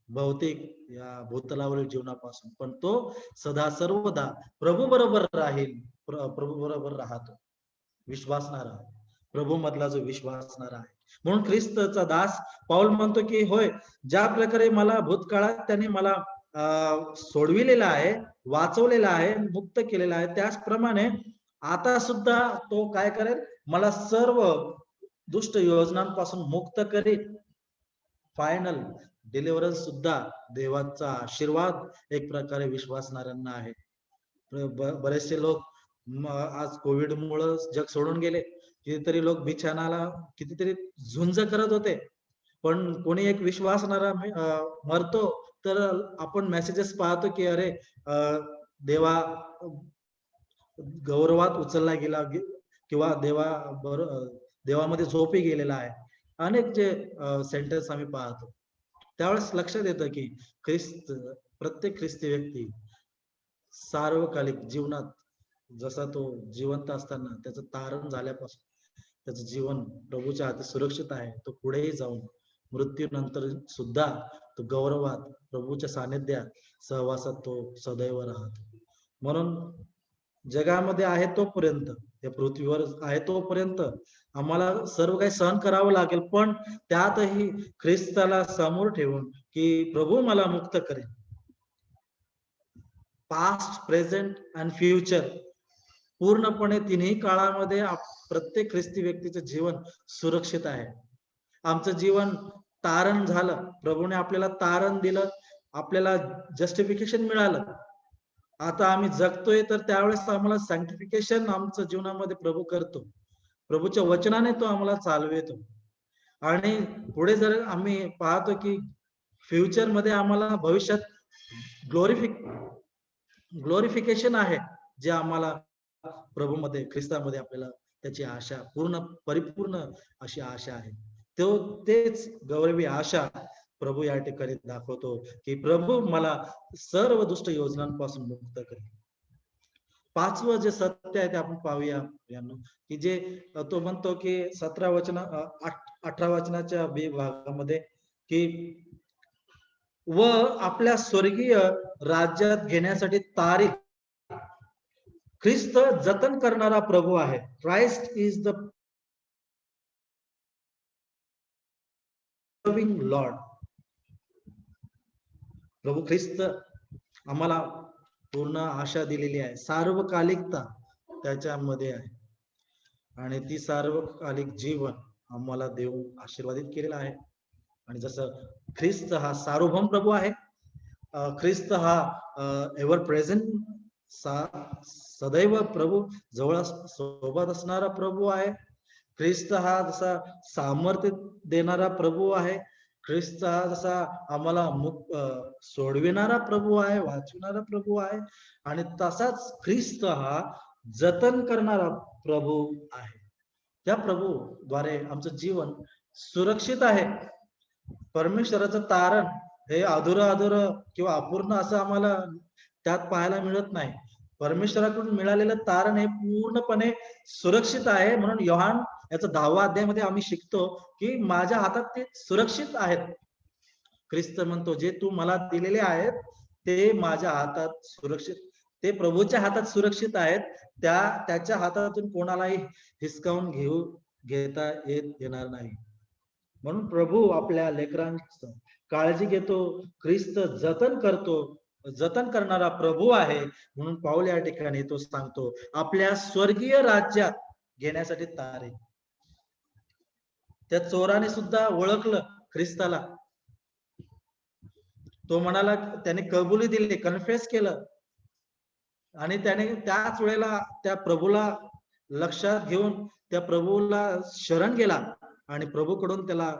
भौतिक या भूतलावरील जीवनापासून. पण तो सदा सर्वदा प्रभू बरोबर राहील, प्रभू बरोबर राहतो विश्वासणारा, प्रभू मधला जो विश्वासणारा आहे. म्हणून ख्रिस्तचा दास पाऊल म्हणतो की होय, ज्या प्रकारे मला भूतकाळात त्याने मला सोडविलेला आहे, वाचवलेला आहे, मुक्त केलेला आहे, त्याचप्रमाणे आता सुद्धा तो काय करेल, मला सर्व दुष्ट योजनांपासून मुक्त करेल. फायनल डिलिव्हरन्स सुद्धा देवाचा आशीर्वाद एक प्रकारे विश्वासणाऱ्यांना आहे. बरेचसे लोक आज कोविड मुळे जग सोडून गेले. कितीतरी लोक बिछानाला कितीतरी झुंज करत होते. पण कोणी एक विश्वासणारा मरतो तर आपण मेसेजेस पाहतो की अरे देवा गौरवात उचलला गेला किंवा देवामध्ये झोपी गेलेला आहे. अनेक जे सेंटेन्स आम्ही पाहतो. त्यावेळेस लक्षात येतं की प्रत्येक ख्रिस्ती व्यक्ती सार्वकालिक जीवनात जसा तो जिवंत असताना त्याचं तारण झाल्यापासून त्याचं जीवन प्रभूच्या हाती सुरक्षित आहे. तो पुढेही जाऊन मृत्यूनंतर सुद्धा तो गौरवात प्रभूच्या सानिध्यात सहवासात तो सदैव राहतो. म्हणून जगामध्ये आहे तोपर्यंत, या पृथ्वीवर आहे तोपर्यंत आम्हाला सर्व काही सहन करावं लागेल. पण त्यातही ख्रिस्ताला समोर ठेवून की प्रभू मला मुक्त करेल. पास्ट, प्रेझेंट आणि फ्युचर पूर्णपणे तिन्ही काळामध्ये प्रत्येक ख्रिस्ती व्यक्तीचं जीवन सुरक्षित आहे. आमचं जीवन तारण झालं, प्रभूने आपल्याला तारण दिलं, आपल्याला जस्टिफिकेशन मिळालं. आता आम्ही जगतोय तर त्यावेळेस आम्हाला सॅंक्टिफिकेशन आमच्या जीवनामध्ये प्रभू करतो. प्रभूच्या वचनाने तो आम्हाला चालवितो. आणि पुढे जर आम्ही पाहतो की फ्युचर मध्ये आम्हाला भविष्यात ग्लोरिफिकेशन आहे, जे आम्हाला प्रभूमध्ये ख्रिस्तामध्ये आपल्याला त्याची आशा पूर्ण परिपूर्ण अशी आशा आहे. तेच गौरवी आशा प्रभू या ठिकाणी दाखवतो की प्रभू मला सर्व दुष्ट योजनांपासून मुक्त करेल. पाचवं जे सत्य आहे ते आपण पाहूया यांनो, की जे तो म्हणतो की 18 वचनाच्या भागामध्ये की व आपल्या स्वर्गीय राज्यात घेण्यासाठी तारीख ख्रिस्त जतन करणारा प्रभू आहे. Christ is the loving Lord. प्रभू ख्रिस्त आम्हाला पूर्ण आशा दिलेली आहे, सार्वकालिकता त्याच्यामध्ये आहे आणि ती सार्वकालिक जीवन आम्हाला देऊन आशीर्वादित केलेला आहे. आणि जसं ख्रिस्त हा सार्वभौम प्रभू आहे, ख्रिस्त हा एव्हर प्रेझेंट सदैव प्रभू जवळ सोबत असणारा प्रभू आहे. ख्रिस्त हा जसा सामर्थ्य देणारा प्रभू आहे. ख्रिस्त हा जसा आम्हाला सोडविणारा प्रभू आहे, वाचविणारा प्रभू आहे. आणि तसाच ख्रिस्त हा जतन करणारा प्रभू आहे. त्या प्रभूद्वारे आमचं जीवन सुरक्षित आहे. परमेश्वराचं तारण हे अधुरं किंवा अपूर्ण असं आम्हाला त्यात पाहायला मिळत नाही. परमेश्वराकडून मिळालेलं तारण हे पूर्णपणे सुरक्षित आहे. म्हणून योहान याचा 10वा अध्यायामध्ये आम्ही शिकतो की माझ्या हातात ते सुरक्षित आहेत. ख्रिस्त म्हणतो जे तू मला दिलेले आहेत ते माझ्या हातात सुरक्षित, ते प्रभूच्या हातात सुरक्षित आहेत. त्याच्या हातातून कोणालाही हिसकावून घेता येणार नाही. म्हणून प्रभू आपल्या लेकरांचं काळजी घेतो. ख्रिस्त जतन करतो, जतन करणारा प्रभू आहे. म्हणून पाऊल या ठिकाणी तो सांगतो आपल्या स्वर्गीय राज्यात घेण्यासाठी तारे. त्या चोराने सुद्धा ओळखलं ख्रिस्ताला. तो म्हणाला, त्याने कबुली दिली, कन्फेस केलं आणि त्याने त्याच वेळेला त्या प्रभूला लक्षात घेऊन त्या प्रभूला शरण गेला आणि प्रभूकडून त्याला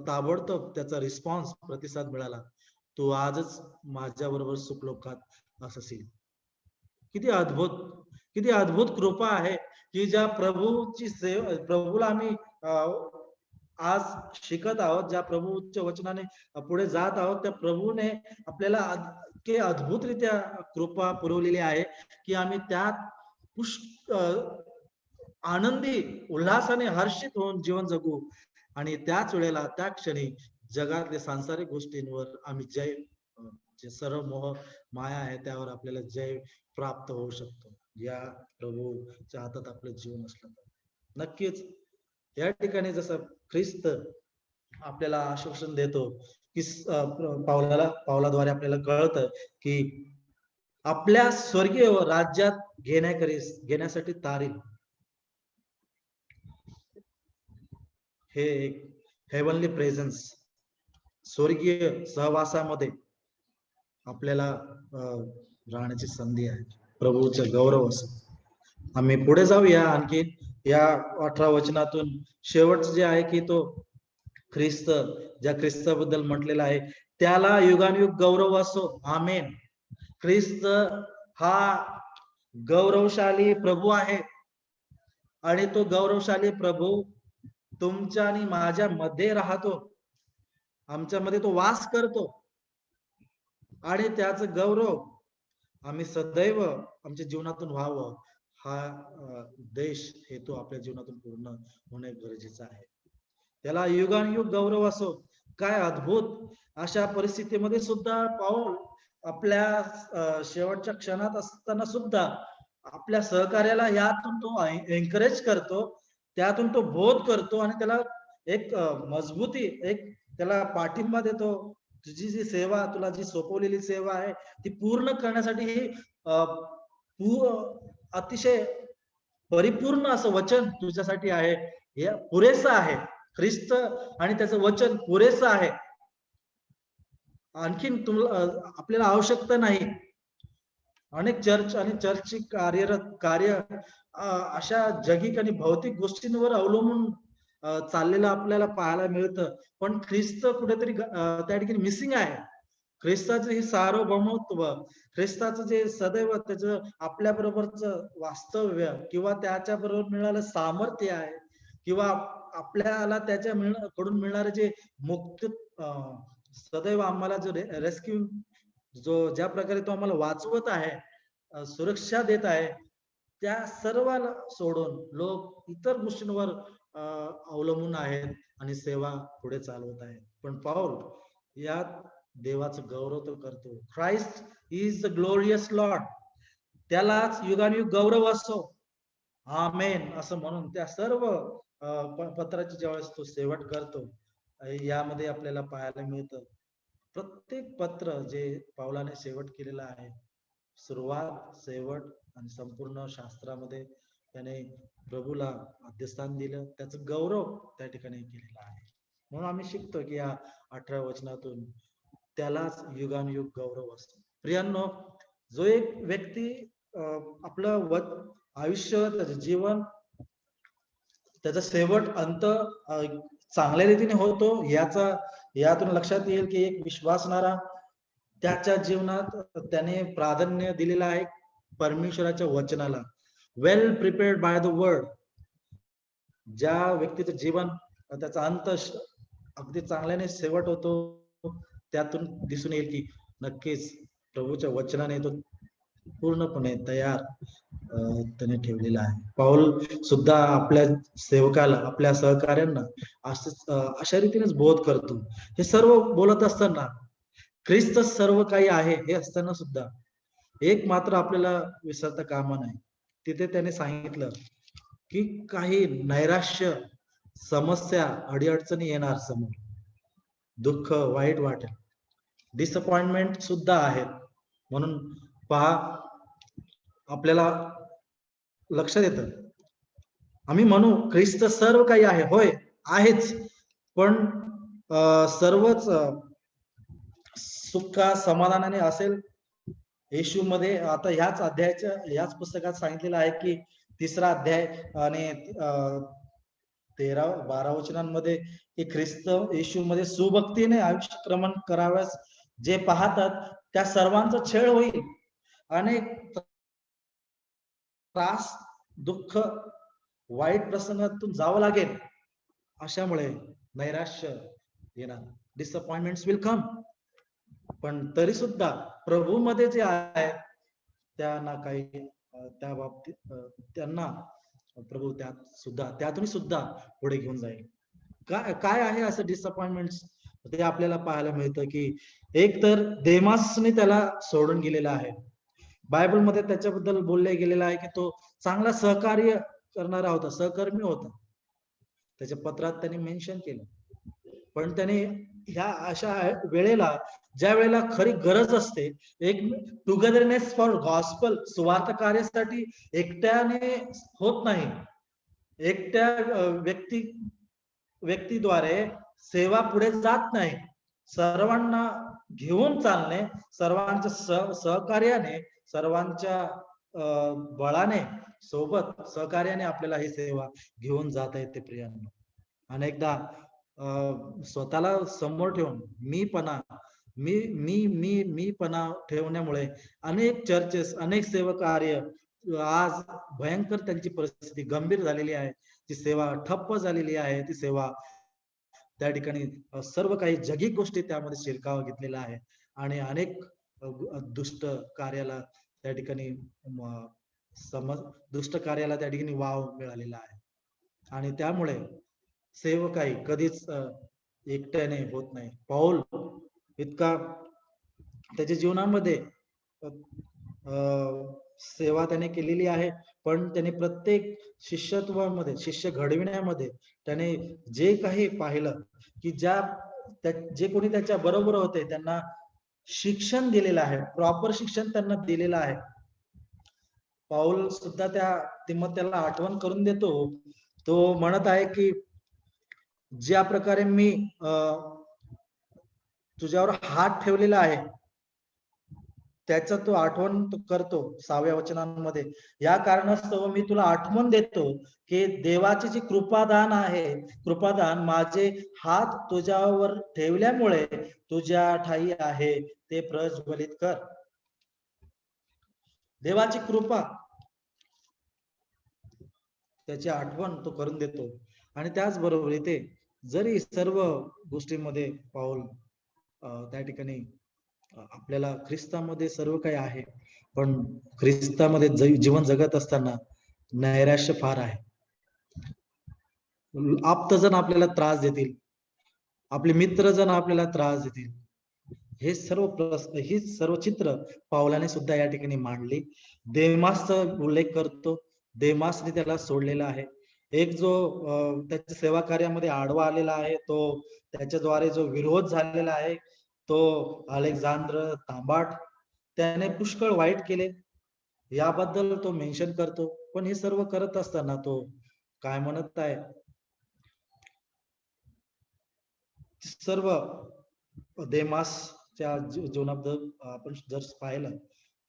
ताबडतोब त्याचा रिस्पॉन्स प्रतिसाद मिळाला, तू आजच माझ्या बरोबर सुखलोकात असशील. किती अद्भुत कृपा आहे की ज्या प्रभूची सेवा, प्रभूला आम्ही आज शिकत आहोत, ज्या प्रभूच्या वचनाने पुढे जात आहोत, त्या प्रभूने आपल्याला अद्भुतरित्या कृपा पुरवलेली आहे की आम्ही त्यात आनंदी उल्हासाने हर्षित होऊन जीवन जगू आणि त्याच वेळेला त्या क्षणी जगातल्या सांसारिक गोष्टींवर आम्ही जे सर्व मोह माया आहे त्यावर आपल्याला जय प्राप्त होऊ शकतो या प्रभूच्या हातात आपलं जीवन असलं तर. नक्कीच या ठिकाणी जसं ख्रिस्त आपल्याला आश्वासन देतो की पावलाद्वारे आपल्याला कळतं की आपल्या स्वर्गीय राज्यात घेण्यासाठी तारीख हे एक हेवनली प्रेझेन्स, स्वर्गीय सहवासामध्ये आपल्याला राहण्याची संधी आहे. प्रभूचं गौरव असं. आम्ही पुढे जाऊया आणखी या 18 वचनातून शेवटचं जे आहे की तो ख्रिस्त, ज्या ख्रिस्ताबद्दल म्हटलेला आहे त्याला युगानुयुग गौरव असो, आमेन. ख्रिस्त हा गौरवशाली प्रभू आहे आणि तो गौरवशाली प्रभू तुमच्या आणि माझ्या मध्ये राहतो, आमच्यामध्ये तो वास करतो आणि त्याचं गौरव आम्ही सदैव आमच्या जीवनातून व्हावं हा देश हेतू आपल्या जीवनातून पूर्ण होणे गरजेचं आहे. त्याला युगानुयुग गौरव असो. काय अद्भुत अशा परिस्थितीमध्ये सुद्धा पाऊल आपल्या शेवटच्या क्षणात असताना सुद्धा आपल्या सहकार्याला यातून तो एनकरेज करतो, त्यातून तो बोध करतो आणि त्याला एक मजबूती, एक त्याला पाठिंबा देतो. तुझी जी सेवा, तुला जी सोपवलेली सेवा आहे ती पूर्ण करण्यासाठी ही अतिशय परिपूर्ण असं वचन तुझ्यासाठी आहे, हे पुरेसं आहे. ख्रिस्त आणि त्याचं वचन पुरेसं आहे, आणखीन आपल्याला आवश्यकता नाही. अनेक चर्च आणि चर्चची कार्य अशा जगिक आणि भौतिक गोष्टींवर अवलंबून चाललेलं आपल्याला पाहायला मिळतं. पण ख्रिस्त कुठेतरी त्या ठिकाणी मिसिंग आहे. ख्रिस्ताचं हे सार्वभौमत्व, ख्रिस्ताचं जे सदैव त्याचं आपल्या बरोबरच वास्तव्य किंवा त्याच्या बरोबर मिळालं सामर्थ्य आहे किंवा आपल्याला त्याच्या कडून मिळणारे जे मुक्त सदैव आम्हाला जो रेस्क्यू जो ज्या प्रकारे तो आम्हाला वाचवत आहे, सुरक्षा देत आहे, त्या सर्वाला सोडून लोक इतर गोष्टींवर अवलंबून आहेत आणि सेवा पुढे चालवत आहेत. पण पाऊल यात देवाचं गौरव तो करतो. Christ is the glorious Lord, त्यालाच युगानुयुग गौरव असो, आमेन असं म्हणून त्या सर्व पत्राची ज्यावेळेस तो शेवट करतो, यामध्ये आपल्याला पाहायला मिळतं प्रत्येक पत्र जे पावलाने शेवट केलेलं आहे, सुरुवात शेवट आणि संपूर्ण शास्त्रामध्ये त्याने प्रभूला मध्यस्थान दिलं, त्याचं गौरव त्या ठिकाणी केलेला आहे. म्हणून आम्ही शिकतो की या 18 वचनातून त्यालाच युगानुयुग गौरव असतो. प्रियांनो, जो एक व्यक्ती आपलं आयुष्य, त्याचं जीवन, त्याचा शेवट अंत चांगल्या रीतीने होतो, यातून लक्षात येईल की एक विश्वासणारा त्याच्या जीवनात त्याने प्राधान्य दिलेलं आहे परमेश्वराच्या वचनाला. वेल प्रिपेअर्ड बाय द वर्ड. ज्या व्यक्तीचं जीवन त्याचा अंत अगदी चांगल्याने शेवट होतो, त्यातून दिसून येईल की नक्कीच प्रभूच्या वचनाने तो पूर्णपणे तयार त्याने ठेवलेला आहे. पाऊल सुद्धा आपल्या सेवकाला, आपल्या सहकार्यांना अशा रीतीनेच बोध करतो. हे सर्व बोलत असताना ख्रिस्त सर्व काही आहे हे असताना सुद्धा एक मात्र आपल्याला विसरता कामा नये. तिथे त्याने सांगितलं की काही नैराश्य, समस्या, अडीअडचणी येणार समोर, दुःख, वाईट वाटेल, डिसअपॉइंटमेंट सुद्धा आहेत. म्हणून पहा, आपल्याला लक्षात येतं, आम्ही म्हणू ख्रिस्त सर्व काही आहे, होय आहेच, पण सर्वच सुखा समाधानाने असेल येशू मध्ये. आता ह्याच अध्यायाच्या ह्याच पुस्तकात सांगितलेलं आहे की 3रा अध्याय आणि 13-12 वचनांमध्ये की ख्रिस्त येशू मध्ये सुभक्तीने आयुष्य क्रमण कराव्यास जे पाहतात त्या सर्वांचा छळ होईल, अनेक त्रास, दुःख, वाईट प्रसंगातून जावं लागेल. अशामुळे नैराश्य येणार, डिसअपॉइंटमेंट्स विल कम. पण तरी सुद्धा प्रभू मध्ये जे आहे त्यांना काही त्या बाबतीत त्यांना प्रभू त्यातून सुद्धा पुढे घेऊन जाईल. काय आहे असं डिसअपॉइंटमेंट? ते आपल्याला पाहायला मिळतं की एक तर देमासने त्याला सोडून गेलेला आहे. बायबल मध्ये त्याच्याबद्दल बोलले गेलेलं आहे की तो चांगला सहकार्य करणारा होता, सहकर्मी होता, त्याच्या पत्रात त्यांनी मेन्शन केलं. पण त्याने ह्या अशा वेळेला, ज्या वेळेला खरी गरज असते, एक टुगेदरनेस फॉर गॉस्पल, सुवार्थ कार्यासाठी एकट्याने होत नाही. एकट्या व्यक्तीद्वारे सेवा पुढे जात नाही. सर्वांना घेऊन चालणे, सर्वांच्या सहकार्याने, सर्वांच्या बळाने, सोबत सहकार्याने आपल्याला ही सेवा घेऊन जाता येते. प्रियांनो, अनेकदा स्वतःला समोर ठेवून मीपणा ठेवण्यामुळे अनेक चर्चेस, अनेक सेवा कार्य आज भयंकर त्यांची परिस्थिती गंभीर झालेली आहे. ती सेवा ठप्प झालेली आहे. ती सेवा त्या ठिकाणी सर्व काही जगी गोष्टी त्यामध्ये शिरकाव घेतलेला आहे आणि अनेक दुष्ट कार्याला त्या ठिकाणी दुष्ट कार्याला त्या ठिकाणी वाव मिळालेला आहे. आणि त्यामुळे सेवकाई कधीच एकट्याने होत नाही. पाऊल इतका त्याच्या जीवनामध्ये सेवा त्याने केलेली आहे, पण त्याने प्रत्येक शिष्यत्वामध्ये, शिष्य घडविण्यामध्ये त्याने जे काही पाहिलं की जे कोणी त्याच्या बरोबर होते त्यांना शिक्षण दिलेलं आहे, प्रॉपर शिक्षण त्यांना दिलेलं आहे. पाऊल सुद्धा त्या तिमोथेला आठवण करून देतो. तो म्हणत आहे की ज्या प्रकारे मी तुझ्यावर हात ठेवलेला आहे, त्याचा तो आठवण तो करतो 6व्या वचनांमध्ये. या कारणास्तव मी तुला आठवण देतो की देवाची जी कृपादान आहे, कृपादान माझे हात तुझ्यावर ठेवल्यामुळे तुझ्या ठाई आहे ते प्रज्वलित कर. देवाची कृपा, त्याची आठवण तो करून देतो. आणि त्याचबरोबर इथे जरी सर्व गोष्टींमध्ये पाऊल त्या ठिकाणी आपल्याला ख्रिस्तामध्ये सर्व काही आहे, पण ख्रिस्तामध्ये जीवन जगत असताना नैराश्य फार आहे. आप्तजण आपल्याला त्रास देतील, आपले मित्रजण आपल्याला त्रास देतील. हे सर्व चित्र पावलाने सुद्धा या ठिकाणी मांडली. देमासचा उल्लेख करतो. देमासने त्याला सोडलेला आहे. एक जो त्याच्या सेवा कार्यामध्ये आडवा आलेला आहे, तो त्याच्याद्वारे जो विरोध झालेला आहे, तो अलेक्झांद्र तांबाट, त्याने पुष्कळ वाईट केले, याबद्दल तो मेन्शन करतो. पण हे सर्व करत असताना तो काय म्हणत आहे, सर्व देमासच्या जीवनाबद्दल आपण जर पाहिलं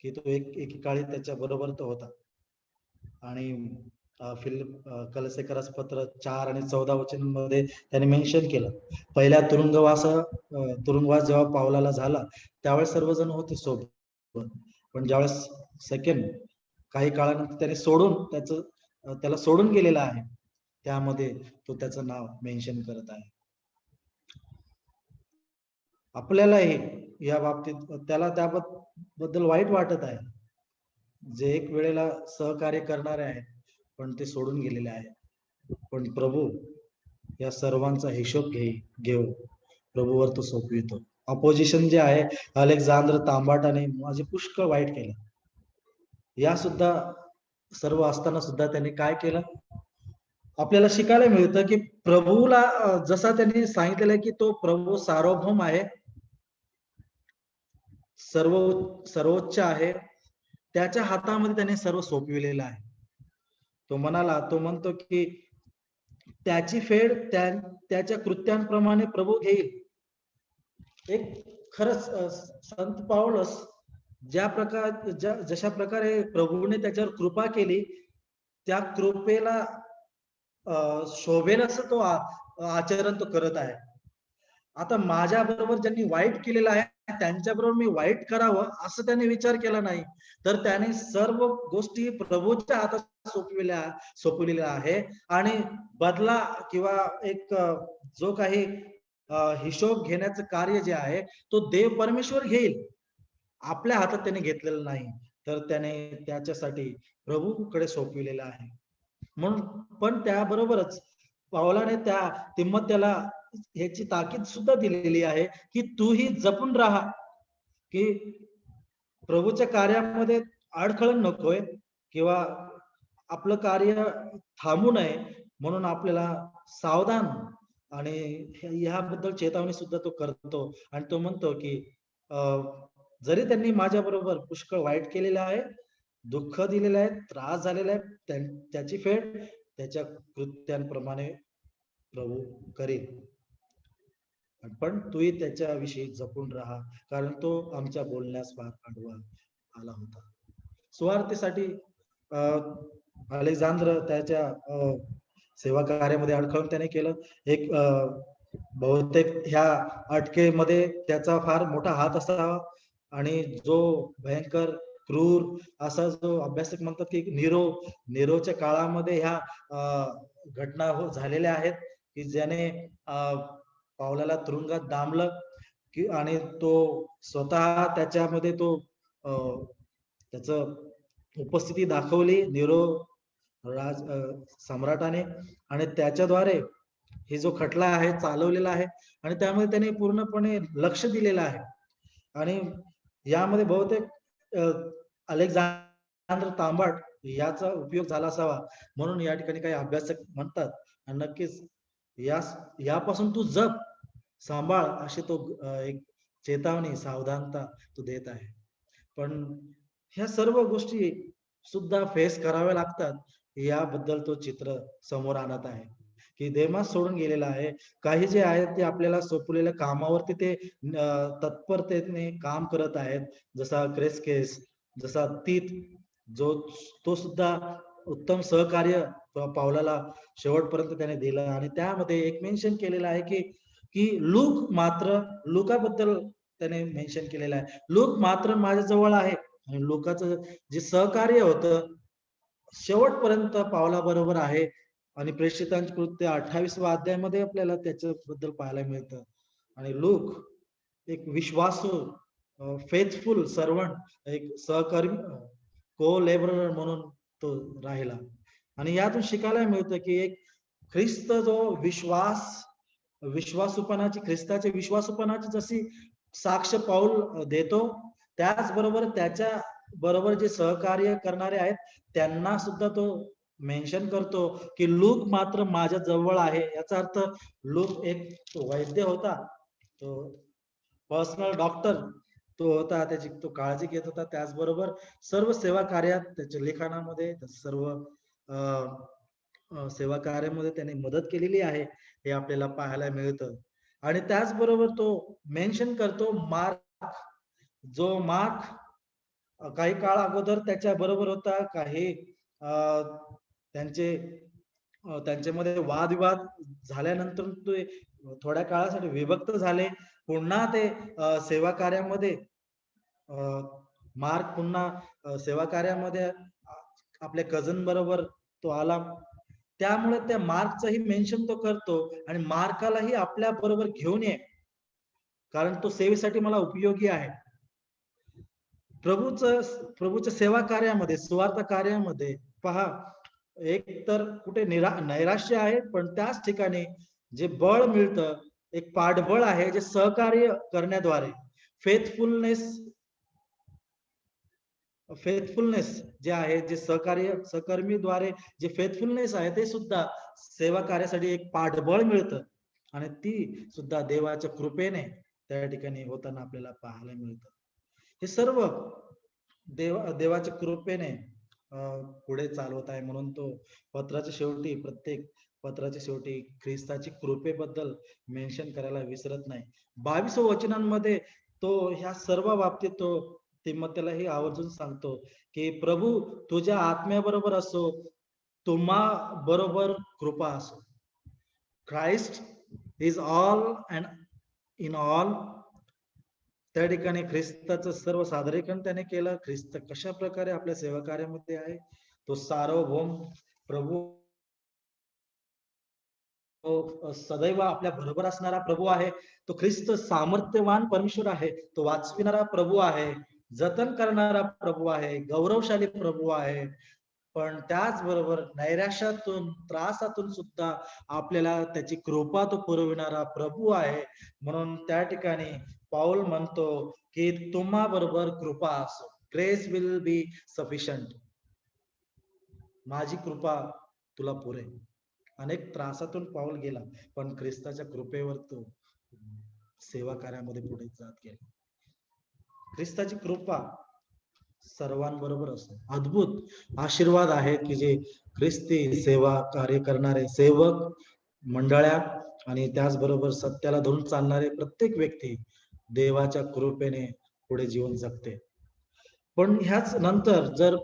की तो एकेकाळी त्याच्या बरोबर तो होता. आणि फिलिप कलसेकरास पत्र 4 आणि 14 वचनांमध्ये त्याने मेन्शन केलं, पहिल्या तुरुंगवास जेव्हा पावलाला झाला त्यावेळेस सर्वजण होते सोबत, पण ज्यावेळेस सेकंड काही काळानंतर त्याने त्याला सोडून गेलेला आहे, त्यामध्ये तो त्याचं नाव मेन्शन करत आहे. आपल्यालाही या बाबतीत त्याला त्याबद्दल वाईट वाटत आहे, जे एक वेळेला सहकार्य करणारे आहेत पण ते सोडून गेलेले आहे. पण प्रभू या सर्वांचा हिशोब घेऊ प्रभूवर तो सोपवितो. अपोजिशन जे आहे, अलेक्झांद्र तांबाटाने माझे पुष्कळ वाईट केलं. या सुद्धा सर्व असताना सुद्धा त्याने काय केलं, आपल्याला शिकायला मिळतं की प्रभूला जसा त्यांनी सांगितलेलं आहे की तो प्रभू सार्वभौम आहे, सर्वोच्च आहे, त्याच्या हातामध्ये त्याने सर्व सोपविलेलं आहे. तो म्हणतो की त्याची फेड त्याच्या कृत्यांप्रमाणे प्रभू घेईल. एक खरंच संत पाऊलस जशा प्रकारे प्रभूने त्याच्यावर कृपा केली, त्या कृपेला शोभेल असं तो आचरण तो करत आहे. आता माझ्या बरोबर ज्यांनी वाईट केलेलं आहे त्यांच्याबरोबर मी वाईट करावं असं त्याने विचार केला नाही, तर त्याने सर्व गोष्टी प्रभूच्या हातात सोपविलेल्या आहे. आणि बदला किंवा एक जो काही हिशोब घेण्याचं कार्य जे आहे तो देव परमेश्वर घेईल, आपल्या हातात त्याने घेतलेलं नाही, तर त्याने त्याच्यासाठी प्रभूकडे सोपविलेलं आहे. म्हणून पण त्याबरोबरच पावलाने त्या तिम्मत्याला ह्याची ताकीद सुद्धा दिलेली आहे की तूही जपून राहा, की प्रभूच्या कार्यामध्ये अडखळण नकोय किंवा आपलं कार्य थांबू नये, म्हणून आपल्याला सावधान आणि ह्याबद्दल चेतावणी सुद्धा तो करतो. आणि तो म्हणतो की जरी त्यांनी माझ्या बरोबर पुष्कळ वाईट केलेलं आहे, दुःख दिलेलं आहे, त्रास झालेला आहे, त्याची फेड त्याच्या कृत्यांप्रमाणे प्रभू करेल. पण तूही त्याच्याविषयी जपून राहा, कारण तो आमच्या बोलण्यास फार आडवा आला होता. सुवार्तेसाठी अलेक्झांद्र त्याच्या सेवा कार्यामध्ये अडखळून त्याने केलं. एक बहुतेक ह्या अटकेमध्ये त्याचा फार मोठा हात असावा. आणि जो भयंकर क्रूर असा जो अभ्यासक म्हणतात की निरोच्या काळामध्ये ह्या घटना झालेल्या आहेत, की ज्याने पावलाला तुरुंगात डांबलं की आणि तो स्वतः त्याच्यामध्ये तो त्याच उपस्थिती दाखवली सम्राटाने, आणि त्याच्याद्वारे हे जो खटला आहे चालवलेला आहे आणि त्यामध्ये त्याने पूर्णपणे लक्ष दिलेलं आहे. आणि यामध्ये बहुतेक अलेक्झांडर तांबाट याचा उपयोग झाला असावा, म्हणून या ठिकाणी काही अभ्यासक म्हणतात. आणि नक्कीच यापासून तू जप, सांभाळ अशी तो एक चेतावणी, सावधानता तो देत आहे. पण ह्या सर्व गोष्टी सुद्धा फेस कराव्या लागतात, याबद्दल तो चित्र समोर आणत आहे. की देमास सोडून गेलेला आहे. काही जे आहेत ते आपल्याला सोपवलेल्या कामावरती ते तत्परतेने काम करत आहेत. जसा क्रेस्केस, जसा तीत, जो तो सुद्धा उत्तम सहकार्य पावलाला शेवटपर्यंत त्याने दिलं. आणि त्यामध्ये एक मेन्शन केलेलं आहे की की लूक मात्र, लुकाबद्दल त्याने मेन्शन केलेलं आहे, लूक मात्र माझ्या जवळ आहे. आणि लोकांचं जे सहकार्य होतं शेवटपर्यंत पावला बरोबर आहे. आणि प्रेषितांची कृत्य 28व्या अध्यायामध्ये आपल्याला त्याच्याबद्दल पाहायला मिळतं. आणि लूक एक विश्वासू, फेथफुल सर्वंट, एक सहकर्मी, को लेबरर म्हणून तो राहिला. आणि यातून शिकायला मिळतं की एक ख्रिस्त जो विश्वासूपणाची, ख्रिस्ताच्या विश्वासूपणाची जशी साक्ष पाऊल देतो, त्याचबरोबर त्याच्या बरोबर जे सहकार्य करणारे आहेत त्यांना सुद्धा तो मेन्शन करतो की लूक मात्र माझ्या जवळ आहे. याचा अर्थ लूक एक वैद्य होता, तो पर्सनल डॉक्टर तो होता, त्याची तो काळजी घेत होता. त्याचबरोबर सर्व सेवा कार्यात, त्याच्या लिखाणामध्ये सर्व सेवा कार्यामध्ये त्याने मदत केलेली आहे, हे आपल्याला पाहायला मिळतं. आणि त्याचबरोबर तो मेन्शन करतो मार्क, जो मार्क काही काळ अगोदर त्याच्या बरोबर होता. काही त्यांच्यामध्ये वादविवाद झाल्यानंतर ते थोड्या काळासाठी विभक्त झाले. पुन्हा ते सेवा कार्यामध्ये मार्क पुन्हा सेवा कार्यामध्ये आपल्या कझन बरोबर तो आला. त्यामुळे त्या मार्कचंही मेन्शन तो करतो आणि मार्कालाही आपल्या बरोबर घेऊन ये, कारण तो सेवेसाठी मला उपयोगी आहे. प्रभूच्या सेवा कार्यामध्ये, सुवार्थ कार्यामध्ये पहा, एक तर कुठे नैराश्य आहे, पण त्याच ठिकाणी जे बळ मिळतं, एक पाठबळ आहे जे सहकार्य करण्याद्वारे, फेथफुलनेस जे आहे, जे सहकर्मीद्वारे जे फेथफुलनेस आहे, ते सुद्धा सेवा कार्यासाठी एक पाठबळ मिळतं. आणि ती सुद्धा देवाच्या कृपेने त्या ठिकाणी होताना आपल्याला पाहायला मिळतं. हे सर्व देवाच्या कृपेने पुढे चालवत आहे. म्हणून तो पत्राच्या शेवटी, प्रत्येक पत्राच्या शेवटी ख्रिस्ताची कृपेबद्दल मेन्शन करायला विसरत नाही. 22 वचनांमध्ये तो ह्या सर्व बाबतीत तो तिमोथेलाही आवर्जून सांगतो की प्रभू तुझ्या आत्म्याबरोबर असो, तुम्हा बरोबर कृपा असो. Christ is all and in all. त्या ठिकाणी ख्रिस्ताचं सर्व सादरीकरण त्याने केलं. ख्रिस्त कशा प्रकारे आपल्या सेवा कार्यामध्ये आहे, तो सार्वभौम प्रभू, तो सदैव आपल्या बरोबर असणारा प्रभू आहे. तो ख्रिस्त सामर्थ्यवान परमेश्वर आहे, तो वाचविणारा प्रभू आहे, जतन करणारा प्रभू आहे, गौरवशाली प्रभू आहे. पण त्याचबरोबर नैराश्यातून, त्रासातून सुद्धा आपल्याला त्याची कृपा तो पुरविणारा प्रभू आहे. म्हणून त्या ठिकाणी पाऊल म्हणतो की तुम्हा बरोबर कृपा असो, ग्रेस विल बी सफिशियंट. माझी कृपा तुला पुरेल. अनेक त्रासातून पाऊल गेला, पण ख्रिस्ताच्या कृपेवर तो सेवा कार्यामध्ये पुढे जात गेला. ख्रिस्ताची कृपा सर्वांबरोबर असते. अद्भुत आशीर्वाद आहे की जे ख्रिस्ती सेवा कार्य करणारे सेवक मंडळ्या आणि त्याचबरोबर सत्याला धरून चालणारे प्रत्येक व्यक्ती देवाच्या कृपेने पुढे जीवन जगते. पण ह्याच नंतर जर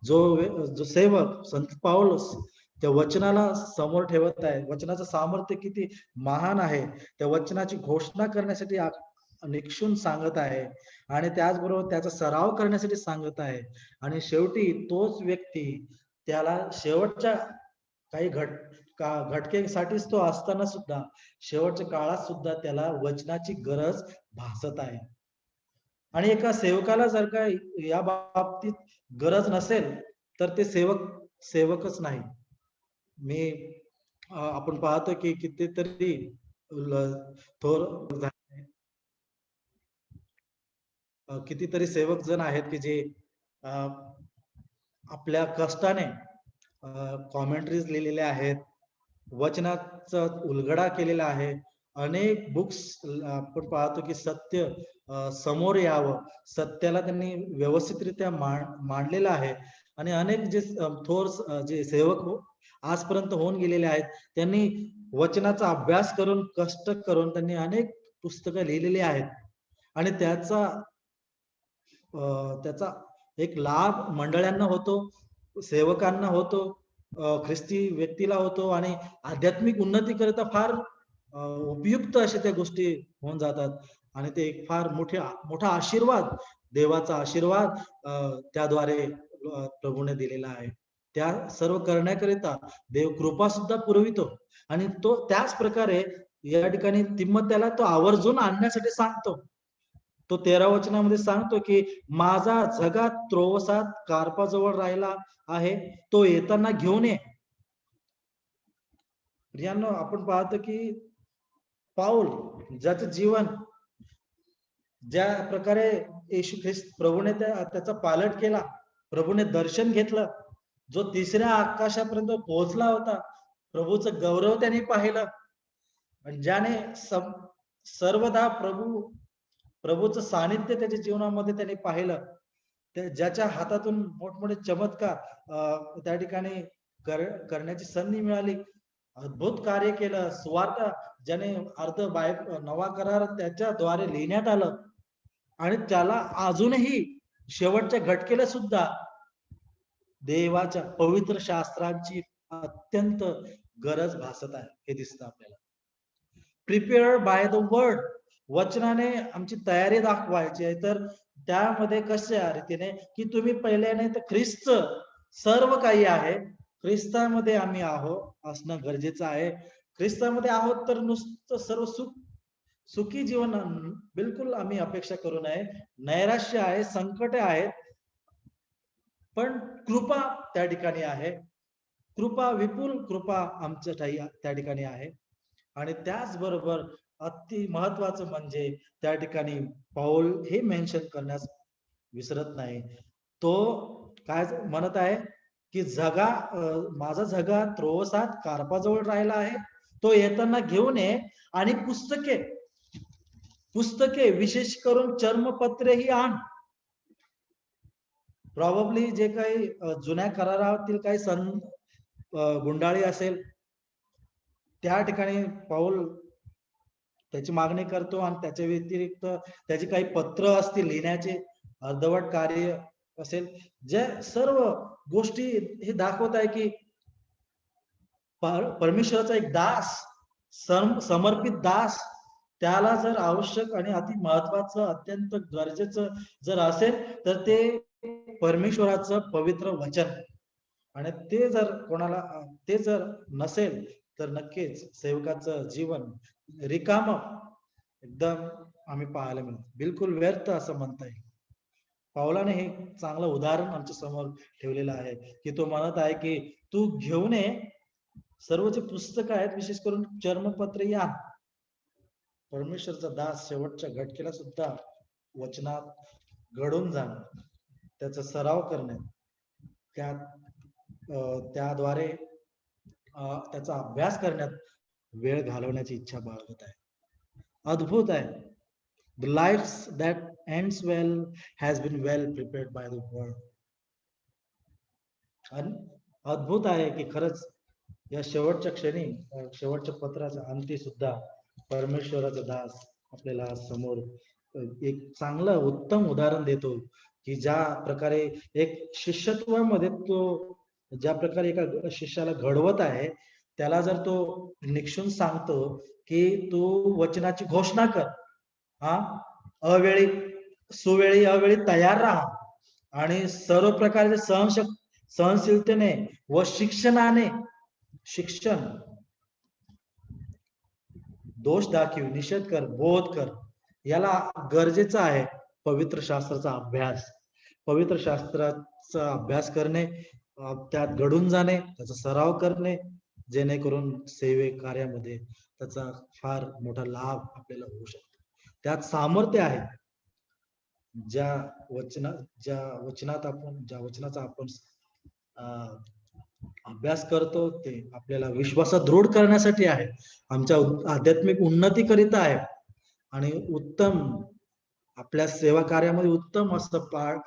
जो सेवक संत पाऊलस त्या वचनाला समोर ठेवत आहे, वचनाचं सामर्थ्य किती महान आहे, त्या वचनाची घोषणा करण्यासाठी निक्षून सांगत आहे आणि त्याचबरोबर त्याचा सराव करण्यासाठी सांगत आहे. आणि शेवटी तोच व्यक्ती त्याला शेवटच्या काही घटकेसाठीच तो असताना सुद्धा, शेवटच्या काळात सुद्धा त्याला वचनाची गरज भासत आहे. आणि एका सेवकाला जर का या बाबतीत गरज नसेल तर ते सेवकच नाही. आपण पाहतो की कितीतरी थोर कितीतरी सेवक जण आहेत की जे आपल्या कष्टाने कॉमेंट्रीज लिहिलेल्या आहेत, वचनाचा उलगडा केलेला आहे. अनेक बुक्स आपण पाहतो की सत्य समोर यावं, सत्याला त्यांनी व्यवस्थितरित्या मांडलेलं आहे. आणि अनेक जे थोर जे सेवक आजपर्यंत होऊन गेलेले आहेत, त्यांनी वचनाचा अभ्यास करून, कष्ट करून त्यांनी अनेक पुस्तकं लिहिलेली आहेत. आणि त्याचा एक लाभ मंडळांना होतो, सेवकांना होतो, ख्रिस्ती व्यक्तीला होतो आणि आध्यात्मिक उन्नतीकरिता फार उपयुक्त अशा त्या गोष्टी होऊन जातात. आणि ते एक फार मोठा आशीर्वाद, देवाचा आशीर्वाद त्याद्वारे प्रभूने दिलेला आहे. त्या सर्व करण्याकरिता देव कृपा सुद्धा पुरवितो. आणि तो त्याच प्रकारे या ठिकाणी तिम्मत्याला तो आवर्जून आणण्यासाठी सांगतो. तो 13 वचनामध्ये सांगतो की माझा झगा त्रोवसात कार्पाजवळ राहिला आहे, तो येताना घेऊन ये. प्रियांनो, आपण पाहतो की पाऊल ज्याचं जीवन ज्या प्रकारे येशू ख्रिस्त प्रभूने त्याचा पालट केला, प्रभूने दर्शन घेतलं, जो 3ऱ्या आकाशापर्यंत पोहोचला होता, प्रभूचं गौरव त्याने पाहिलं, आणि ज्याने सर्वदा प्रभूचं सानिध्य त्याच्या जीवनामध्ये त्याने पाहिलं, ज्याच्या हातातून मोठमोठे चमत्कार त्या ठिकाणी करण्याची संधी मिळाली, अद्भुत कार्य केलं, सुवार्ता ज्याने नवा करार त्याच्याद्वारे लिहिण्यात आलं, आणि त्याला अजूनही शेवटच्या घटकेला सुद्धा देवाच्या पवित्र शास्त्रांची अत्यंत गरज भासत आहे, हे दिसतं आपल्याला. प्रिपेअर्ड बाय द वर्ड, वचनाने आमची तयारी दाखवायची आहे. तर त्यामध्ये कशा रीतीने की तुम्ही पहिले नाही तर ख्रिस्त सर्व काही आहे, ख्रिस्तामध्ये आम्ही असणं गरजेचं आहे. ख्रिस्तामध्ये आहोत तर नुसतं सर्व सुखी जीवन बिलकुल आम्ही अपेक्षा करू नये. नैराश्य आहे, संकट आहेत, पण कृपा त्या ठिकाणी आहे. कृपा, विपुल कृपा आमच्या त्या ठिकाणी आहे. आणि त्याचबरोबर अति महत्वाचं म्हणजे त्या ठिकाणी पाऊल हे मेन्शन करण्यास विसरत नाही. तो काय म्हणत आहे की माझा झगा त्रोवसात कार्पाजवळ राहिला आहे, तो येताना घेऊन ये. आणि पुस्तके विशेष करून चर्मपत्रेही आण. प्रॉब्ली जे काही जुन्या करारातील काही गुंडाळी असेल, त्या ठिकाणी पाऊल त्याची मागणी करतो. आणि त्याच्या व्यतिरिक्त त्याची काही पत्र असतील लिहिण्याचे, अर्धवट कार्य असेल, जे सर्व गोष्टी हे दाखवत आहे की परमेश्वराचा एक दास, समर्पित दास, त्याला जर आवश्यक आणि अति महत्वाचं, अत्यंत गरजेचं जर असेल तर ते परमेश्वराचं पवित्र वचन. आणि ते जर नसेल तर नक्कीच सेवकाचं जीवन रिकाम एकदम आम्ही पाहायला मिळतो, बिलकुल व्यर्थ असं म्हणता येईल. पावलाने हे चांगलं उदाहरण आमच्या समोर ठेवलेलं आहे की तो म्हणत आहे की तू घेऊन ये सर्व जे पुस्तक आहेत, विशेष करून चर्मपत्र या. परमेश्वरचा दास शेवटच्या घटकेला सुद्धा वचनात घडून जाणं, त्याचा सराव करणे, त्याद्वारे त्याचा अभ्यास करण्यात वेळ घालवण्याची इच्छा बाळगत आहे. अद्भुत आहे. The life that ends well has been well prepared by the word. आणि अद्भुत आहे की खरंच या शेवटच्या क्षणी, शेवटच्या पत्राच्या अंती सुद्धा परमेश्वराचा दास आपल्याला समोर एक चांगलं उत्तम उदाहरण देतो की ज्या प्रकारे एक शिष्यत्वामध्ये तो ज्या प्रकारे एका शिष्याला घडवत आहे, त्याला जर तो निक्षून सांगतो की तू वचनाची घोषणा कर, सुवेळी अवेळी तयार राहा, आणि सर्व प्रकारचे सहनशीलतेने व शिक्षण दोष दाखव, निषेध कर, बोध कर. याला गरजेचं आहे पवित्र शास्त्राचा अभ्यास. पवित्र शास्त्राचा अभ्यास करणे, त्यात घडून जाणे, त्याचा सराव करणे, जेणेकरून सेवे कार्यामध्ये त्याचा फार मोठा लाभ आपल्याला होऊ शकतो. त्यात सामर्थ्य आहे. ज्या वचनाचा आपण अभ्यास करतो ते आपल्याला विश्वासात दृढ करण्यासाठी आहे, आमच्या आध्यात्मिक उन्नती करिता आहे, आणि उत्तम आपल्या सेवा कार्यामध्ये उत्तम असं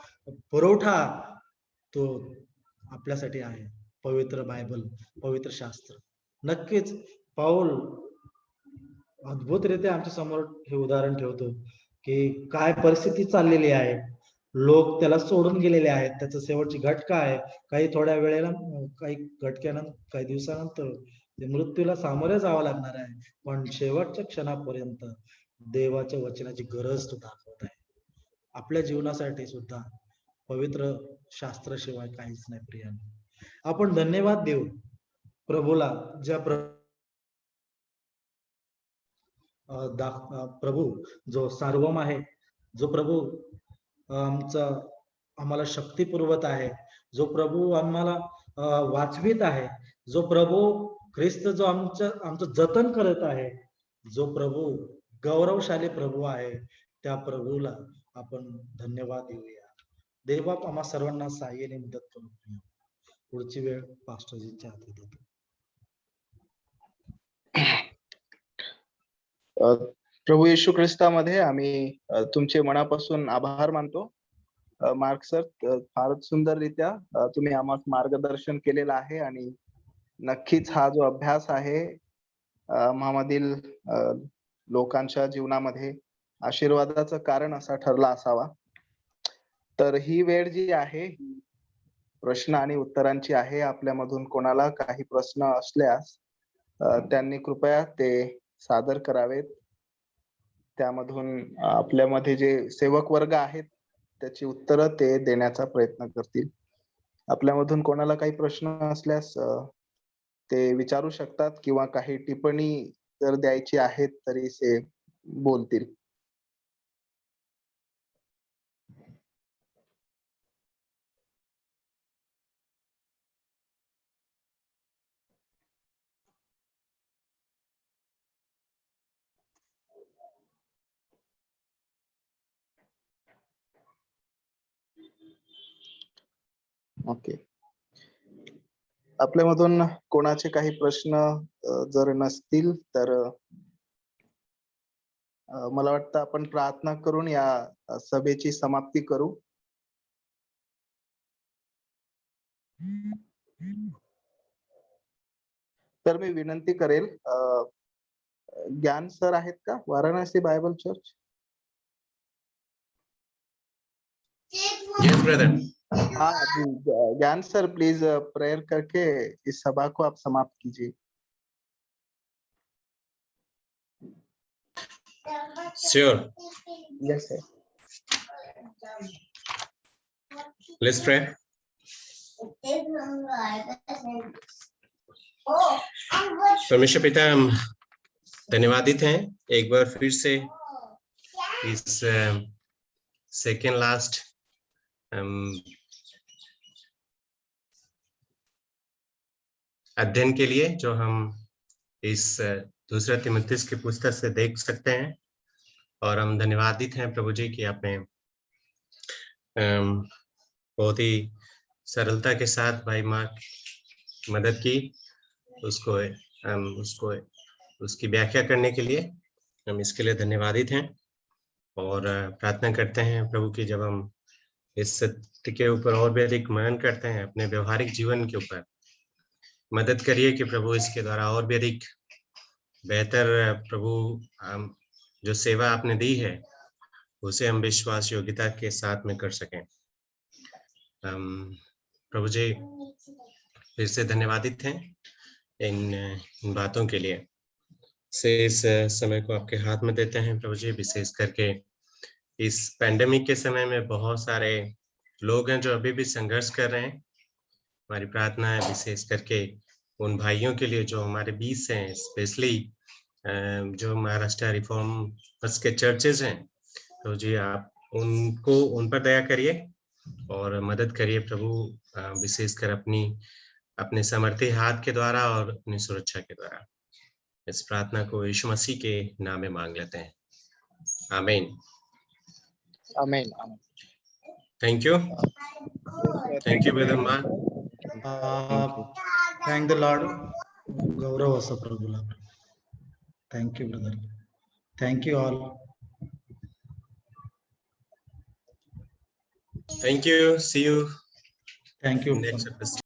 पुरवठा तो आपल्यासाठी आहे पवित्र बायबल, पवित्र शास्त्र. नक्कीच पाऊल अद्भुतरित्या आमच्या समोर हे उदाहरण ठेवतो की काय परिस्थिती चाललेली आहे, लोक त्याला सोडून गेलेले आहेत, त्याचं शेवटची घटका आहे. काही थोड्या वेळेला, काही घटक्यानंतर, काही दिवसानंतर ते मृत्यूला सामोरे जावं लागणार आहे, पण शेवटच्या क्षणापर्यंत देवाच्या वचनाची गरज तो दाखवत आहे. आपल्या जीवनासाठी सुद्धा पवित्र शास्त्राशिवाय काहीच नाही प्रियाने. आपण धन्यवाद देऊ प्रभूला, ज्या प्रभू जो सार्वम आहे, जो प्रभू आम्हाला शक्ती पुरवत आहे, जो प्रभू आम्हाला वाचवित आहे, जो प्रभू ख्रिस्त जो आमचं जतन करत आहे, जो प्रभू गौरवशाली प्रभू आहे, त्या प्रभूला आपण धन्यवाद देऊया. देवबाप आम्हा सर्वांना सहाय्याने मदत करू. पुढची वेळ पास्टरजींच्या हाती देतो. प्रभू येशू ख्रिस्तामध्ये आम्ही तुमचे मनापासून आभार मानतो. मार्क सर, फारच सुंदररित्या तुम्ही आम्हाला मार्गदर्शन केलेलं आहे आणि नक्कीच हा जो अभ्यास आहे आम्हामधील लोकांच्या जीवनामध्ये आशीर्वादाचं कारण असा ठरला असावा. तर ही वेळ जी आहे प्रश्न आणि उत्तरांची आहे. आपल्यामधून कोणाला काही प्रश्न असल्यास त्यांनी कृपया ते सादर करावेत. त्यामधून आपल्यामध्ये जे सेवक वर्ग आहेत त्याची उत्तरं ते देण्याचा प्रयत्न करतील. आपल्यामधून कोणाला काही प्रश्न असल्यास ते विचारू शकतात किंवा काही टिप्पणी जर द्यायची आहेत तरी ते बोलतील. ओके, आपल्यामधून कोणाचे काही प्रश्न जर नसतील तर मला वाटतं आपण प्रार्थना करून या सभेची समाप्ती करू. तर मी विनंती करेल, ज्ञान सर आहेत का, Varanasi Bible church? Yes, brother. हाँ जी, ज्ञान सर प्लीज प्रेयर करके इस सभा को आप समाप्त कीजिए. Sure. Yes sir. Let's pray. परमेश्वर पिता, हम धन्यवादित हैं एक बार फिर से इस सेकेंड लास्ट अध्ययन के लिए जो हम इस दूसरा तिमुथियुस की पुस्तक से देख सकते हैं. और हम धन्यवादित हैं प्रभु जी कि आपने बहुत ही सरलता के साथ भाई माँ मदद की उसको उसकी व्याख्या करने के लिए. हम इसके लिए धन्यवादित हैं और प्रार्थना करते हैं प्रभु की जब हम इस सत्य के ऊपर और भी अधिक मनन करते हैं अपने व्यवहारिक जीवन के ऊपर, मदद करिए कि प्रभु इसके द्वारा और भी अधिक बेहतर प्रभु जो सेवा आपने दी है उसे हम विश्वास योग्यता के साथ में कर सकें. प्रभु जी फिर से धन्यवादित हैं इन बातों के लिए. से इस समय को आपके हाथ में देते हैं प्रभु जी. विशेष करके इस पैंडेमिक के समय में बहुत सारे लोग हैं जो अभी भी संघर्ष कर रहे हैं. हमारी प्रार्थना है विशेष करके उन भाइयों के लिए जो हमारे बीच से हैं, स्पेशली जो महाराष्ट्र रिफॉर्मर्स के चर्चेज हैं. तो जी आप उन पर दया करिए और मदद करिए प्रभु, विशेषकर अपने समर्थी हाथ के द्वारा और अपनी सुरक्षा के द्वारा. इस प्रार्थना को यीशु मसीह के नाम में मांग लेते हैं. आमीन. आमीन. Thank you. Thank you brother माँ. Thank the Lord. गौरव असो प्रभूला. Thank you brother. Thank you all. Thank you. See you. Thank you. Next episode.